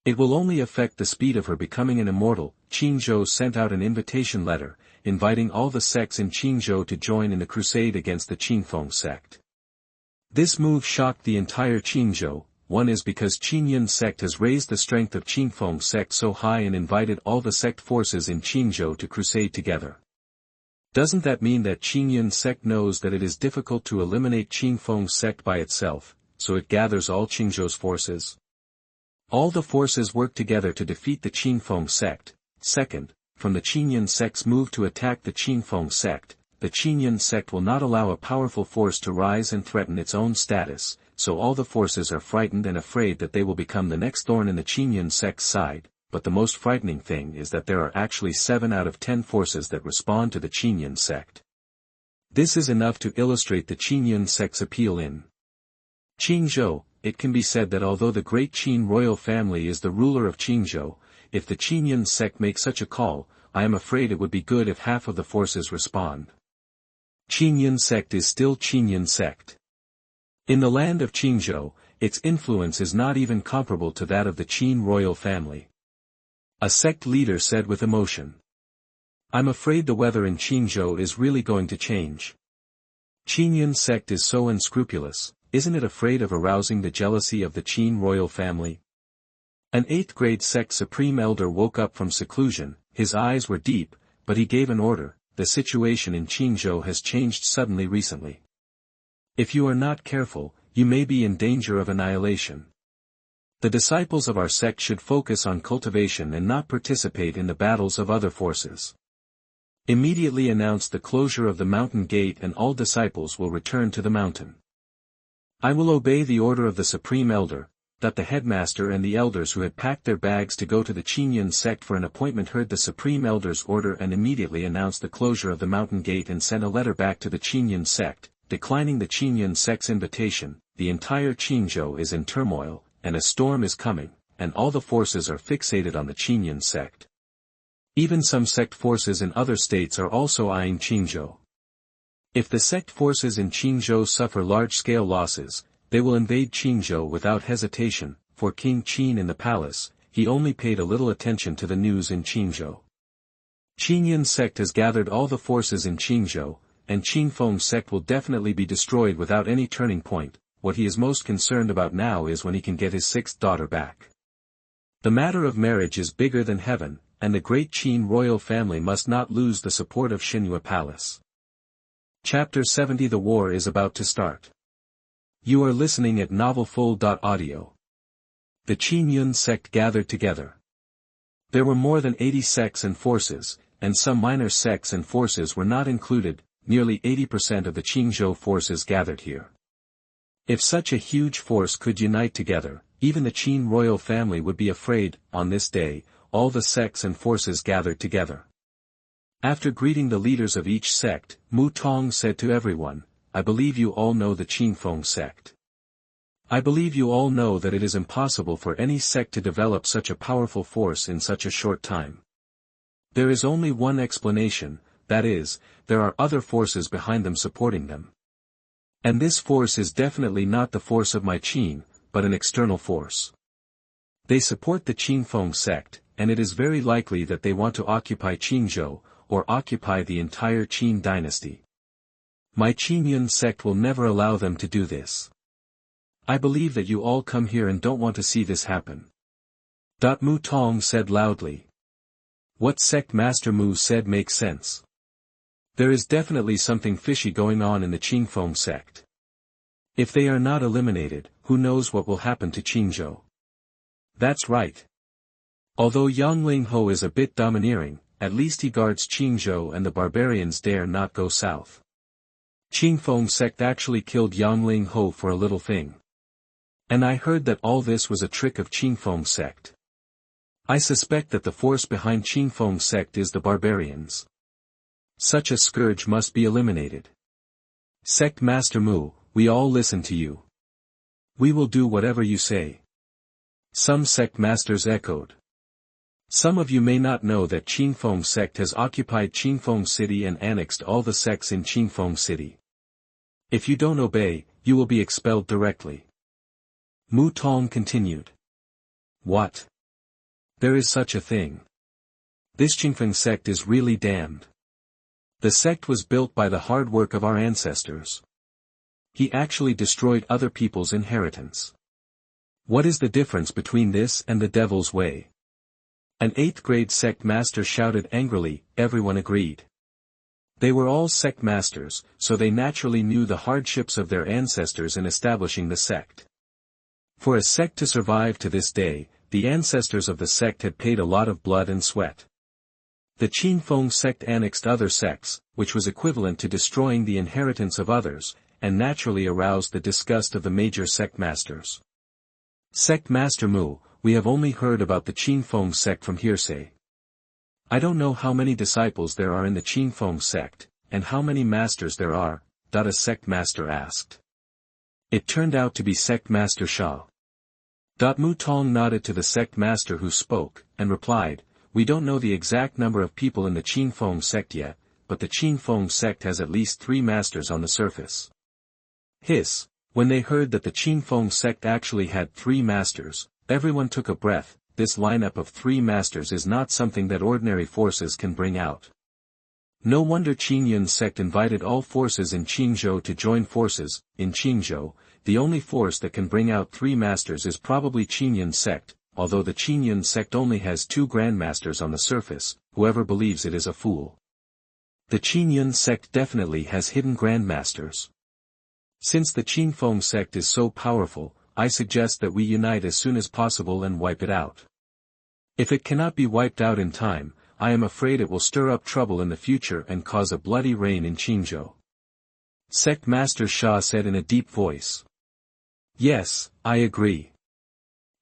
It will only affect the speed of her becoming an immortal. Qingzhou sent out an invitation letter, inviting all the sects in Qingzhou to join in the crusade against the Qin sect. This move shocked the entire Qingzhou. One is because Qingyun sect has raised the strength of Qin sect so high and invited all the sect forces in Qingzhou to crusade together. Doesn't that mean that Qingyun sect knows that it is difficult to eliminate Qin sect by itself, so it gathers all Qingzhou's forces? All the forces work together to defeat the Qin sect. Second, from the Qingyun sect's move to attack the Qin sect, the Qingyun sect will not allow a powerful force to rise and threaten its own status, so all the forces are frightened and afraid that they will become the next thorn in the Qingyun sect's side. But the most frightening thing is that there are actually 7 out of 10 forces that respond to the Qingyun sect. This is enough to illustrate the Qingyun sect's appeal in Qingzhou. It can be said that although the great Qin royal family is the ruler of Qingzhou, if the Qingyun sect makes such a call, I am afraid it would be good if half of the forces respond. Qingyun sect is still Qingyun sect. In the land of Qingzhou, its influence is not even comparable to that of the Qin royal family. A sect leader said with emotion. I'm afraid the weather in Qingzhou is really going to change. Qingyun sect is so unscrupulous, isn't it afraid of arousing the jealousy of the Qin royal family? An 8th-grade sect supreme elder woke up from seclusion. His eyes were deep, but he gave an order. The situation in Qingzhou has changed suddenly recently. If you are not careful, you may be in danger of annihilation. The disciples of our sect should focus on cultivation and not participate in the battles of other forces. Immediately announce the closure of the mountain gate and all disciples will return to the mountain. I will obey the order of the Supreme Elder. That the headmaster and the elders who had packed their bags to go to the Qingyun sect for an appointment heard the Supreme Elder's order and immediately announced the closure of the mountain gate and sent a letter back to the Qingyun sect, declining the Qingyun sect's invitation. the entire Qingzhou is in turmoil, and a storm is coming, and all the forces are fixated on the Qingyun sect. Even some sect forces in other states are also eyeing Qingzhou. If the sect forces in Qingzhou suffer large-scale losses, they will invade Qingzhou without hesitation. For King Qin in the palace, he only paid a little attention to the news in Qingzhou. Qingyun sect has gathered all the forces in Qingzhou, and Feng sect will definitely be destroyed without any turning point. What he is most concerned about now is when he can get his sixth daughter back. The matter of marriage is bigger than heaven, and the great Qin royal family must not lose the support of Shenyue Palace. Chapter 70. The war is about to start. You are listening at novelfull.audio. The Qingyun sect gathered together. There were more than 80 sects and forces, and some minor sects and forces were not included. Nearly 80% of the Qingzhou forces gathered here. If such a huge force could unite together, even the Qin royal family would be afraid. On this day, all the sects and forces gathered together. After greeting the leaders of each sect, Mtlnovel said to everyone, "I believe you all know the Feng sect. I believe you all know that it is impossible for any sect to develop such a powerful force in such a short time. There is only one explanation, that is, there are other forces behind them supporting them. And this force is definitely not the force of my Qin, but an external force. They support the Feng sect, and it is very likely that they want to occupy Qingzhou, or occupy the entire Qin dynasty. My Qingyun sect will never allow them to do this. I believe that you all come here and don't want to see this happen." Mtlnovel said loudly. What Sect Master Mu said makes sense. There is definitely something fishy going on in the Feng sect. If they are not eliminated, who knows what will happen to Qingzhou. That's right. Although Yang Lingho is a bit domineering, at least he guards Qingzhou and the barbarians dare not go south. Feng sect actually killed Yang Lingho for a little thing. And I heard that all this was a trick of Feng sect. I suspect that the force behind Feng sect is the barbarians. Such a scourge must be eliminated. Sect Master Mu, we all listen to you. We will do whatever you say. Some sect masters echoed. Some of you may not know that Feng sect has occupied Feng city and annexed all the sects in Feng city. If you don't obey, you will be expelled directly. Mtlnovel continued. What? There is such a thing. This Feng sect is really damned. The sect was built by the hard work of our ancestors. He actually destroyed other people's inheritance. What is the difference between this and the devil's way? An 8th grade sect master shouted angrily. Everyone agreed. They were all sect masters, so they naturally knew the hardships of their ancestors in establishing the sect. For a sect to survive to this day, the ancestors of the sect had paid a lot of blood and sweat. The Feng sect annexed other sects, which was equivalent to destroying the inheritance of others, and naturally aroused the disgust of the major sect masters. Sect Master Mu, we have only heard about the Feng sect from hearsay. I don't know how many disciples there are in the Feng sect, and how many masters there are. A sect master asked. It turned out to be Sect Master Sha. Mtlnovel nodded to the sect master who spoke, and replied, we don't know the exact number of people in the Feng sect yet, but the Feng sect has at least 3 masters on the surface. Hiss, when they heard that the Feng sect actually had 3 masters, everyone took a breath. This lineup of 3 masters is not something that ordinary forces can bring out. No wonder Qingyun sect invited all forces in Qingzhou to join forces. In Qingzhou, the only force that can bring out 3 masters is probably Qingyun sect, although the Qingyun sect only has 2 grandmasters on the surface. Whoever believes it is a fool. The Qingyun sect definitely has hidden grandmasters. Since the Feng sect is so powerful, I suggest that we unite as soon as possible and wipe it out. If it cannot be wiped out in time, I am afraid it will stir up trouble in the future and cause a bloody reign in Qingzhou. Sect Master Sha said in a deep voice. Yes, I agree.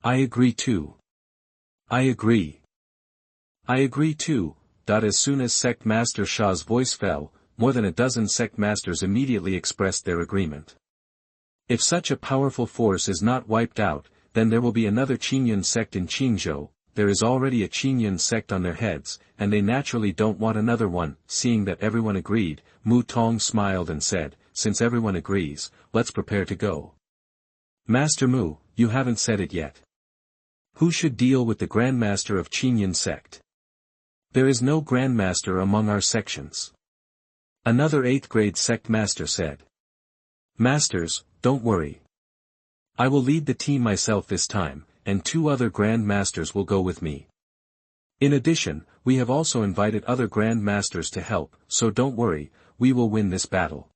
I agree too. I agree. I agree too. As soon as Sect Master Sha's voice fell, more than a dozen sect masters immediately expressed their agreement. If such a powerful force is not wiped out, then there will be another Qingyun sect in Qingzhou. There is already a Qingyun sect on their heads, and they naturally don't want another one. Seeing that everyone agreed, Mu Tong smiled and said, since everyone agrees, let's prepare to go. Master Mu, you haven't said it yet. Who should deal with the Grandmaster of Qingyun sect? There is no Grandmaster among our sections. Another 8th grade sect master said. Masters, don't worry. I will lead the team myself this time, and 2 other Grand Masters will go with me. In addition, we have also invited other Grand Masters to help, so don't worry, we will win this battle.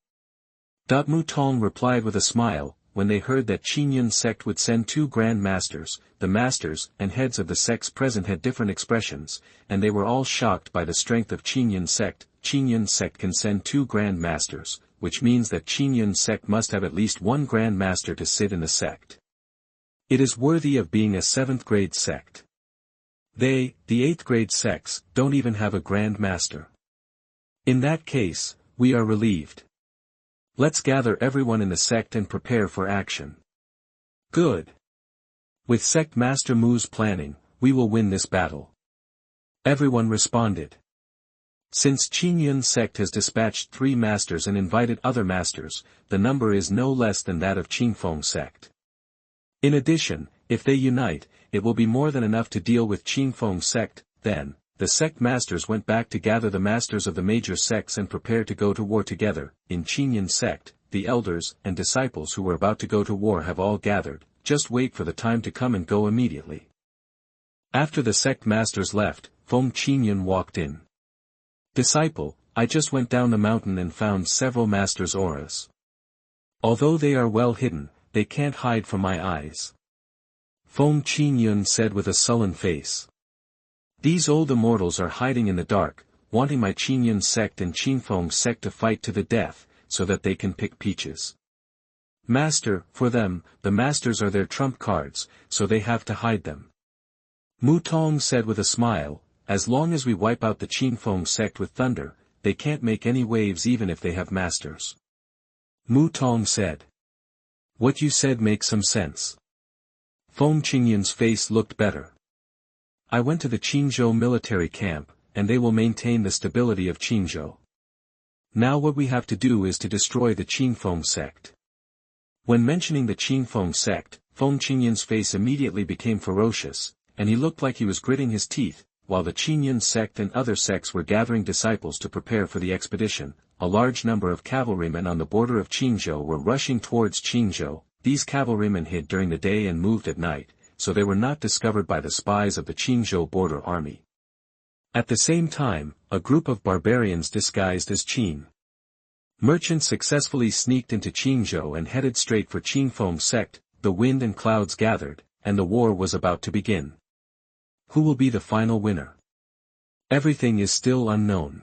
Mu Tong replied with a smile. When they heard that Qingyun sect would send 2 Grand Masters, the masters and heads of the sects present had different expressions, and they were all shocked by the strength of Qingyun sect. Qingyun sect can send 2 Grand Masters, which means that Qingyun sect must have at least 1 Grand Master to sit in the sect. It is worthy of being a 7th grade sect. They, the 8th grade sects, don't even have a Grand Master. In that case, we are relieved. Let's gather everyone in the sect and prepare for action. Good. With Sect Master Mu's planning, we will win this battle. Everyone responded. Since Qingyun sect has dispatched 3 masters and invited other masters, the number is no less than that of Qingfeng sect. In addition, if they unite, it will be more than enough to deal with Qingfeng sect. Then, the sect masters went back to gather the masters of the major sects and prepare to go to war together. In Qingyun sect, the elders and disciples who were about to go to war have all gathered. Just wait for the time to come and go immediately. After the sect masters left, Feng Qingyun walked in. Disciple, I just went down the mountain and found several masters' auras. Although they are well hidden, they can't hide from my eyes. Feng Qingyun said with a sullen face. These old immortals are hiding in the dark, wanting my Qingyun sect and Qingfeng sect to fight to the death, so that they can pick peaches. Master, for them, the masters are their trump cards, so they have to hide them. Mu Tong said with a smile, as long as we wipe out the Qingfeng sect with thunder, they can't make any waves even if they have masters. Mu Tong said. What you said makes some sense. Feng Qingyun's face looked better. I went to the Qingzhou military camp, and they will maintain the stability of Qingzhou. Now what we have to do is to destroy the Qingfeng sect. When mentioning the Qingfeng sect, Feng Qingyun's face immediately became ferocious, and he looked like he was gritting his teeth. While the Qingyun sect and other sects were gathering disciples to prepare for the expedition, a large number of cavalrymen on the border of Qingzhou were rushing towards Qingzhou. These cavalrymen hid during the day and moved at night, so they were not discovered by the spies of the Qingzhou border army. At the same time, a group of barbarians disguised as Qin merchants successfully sneaked into Qingzhou and headed straight for Qingfeng sect. The wind and clouds gathered, and the war was about to begin. Who will be the final winner? Everything is still unknown.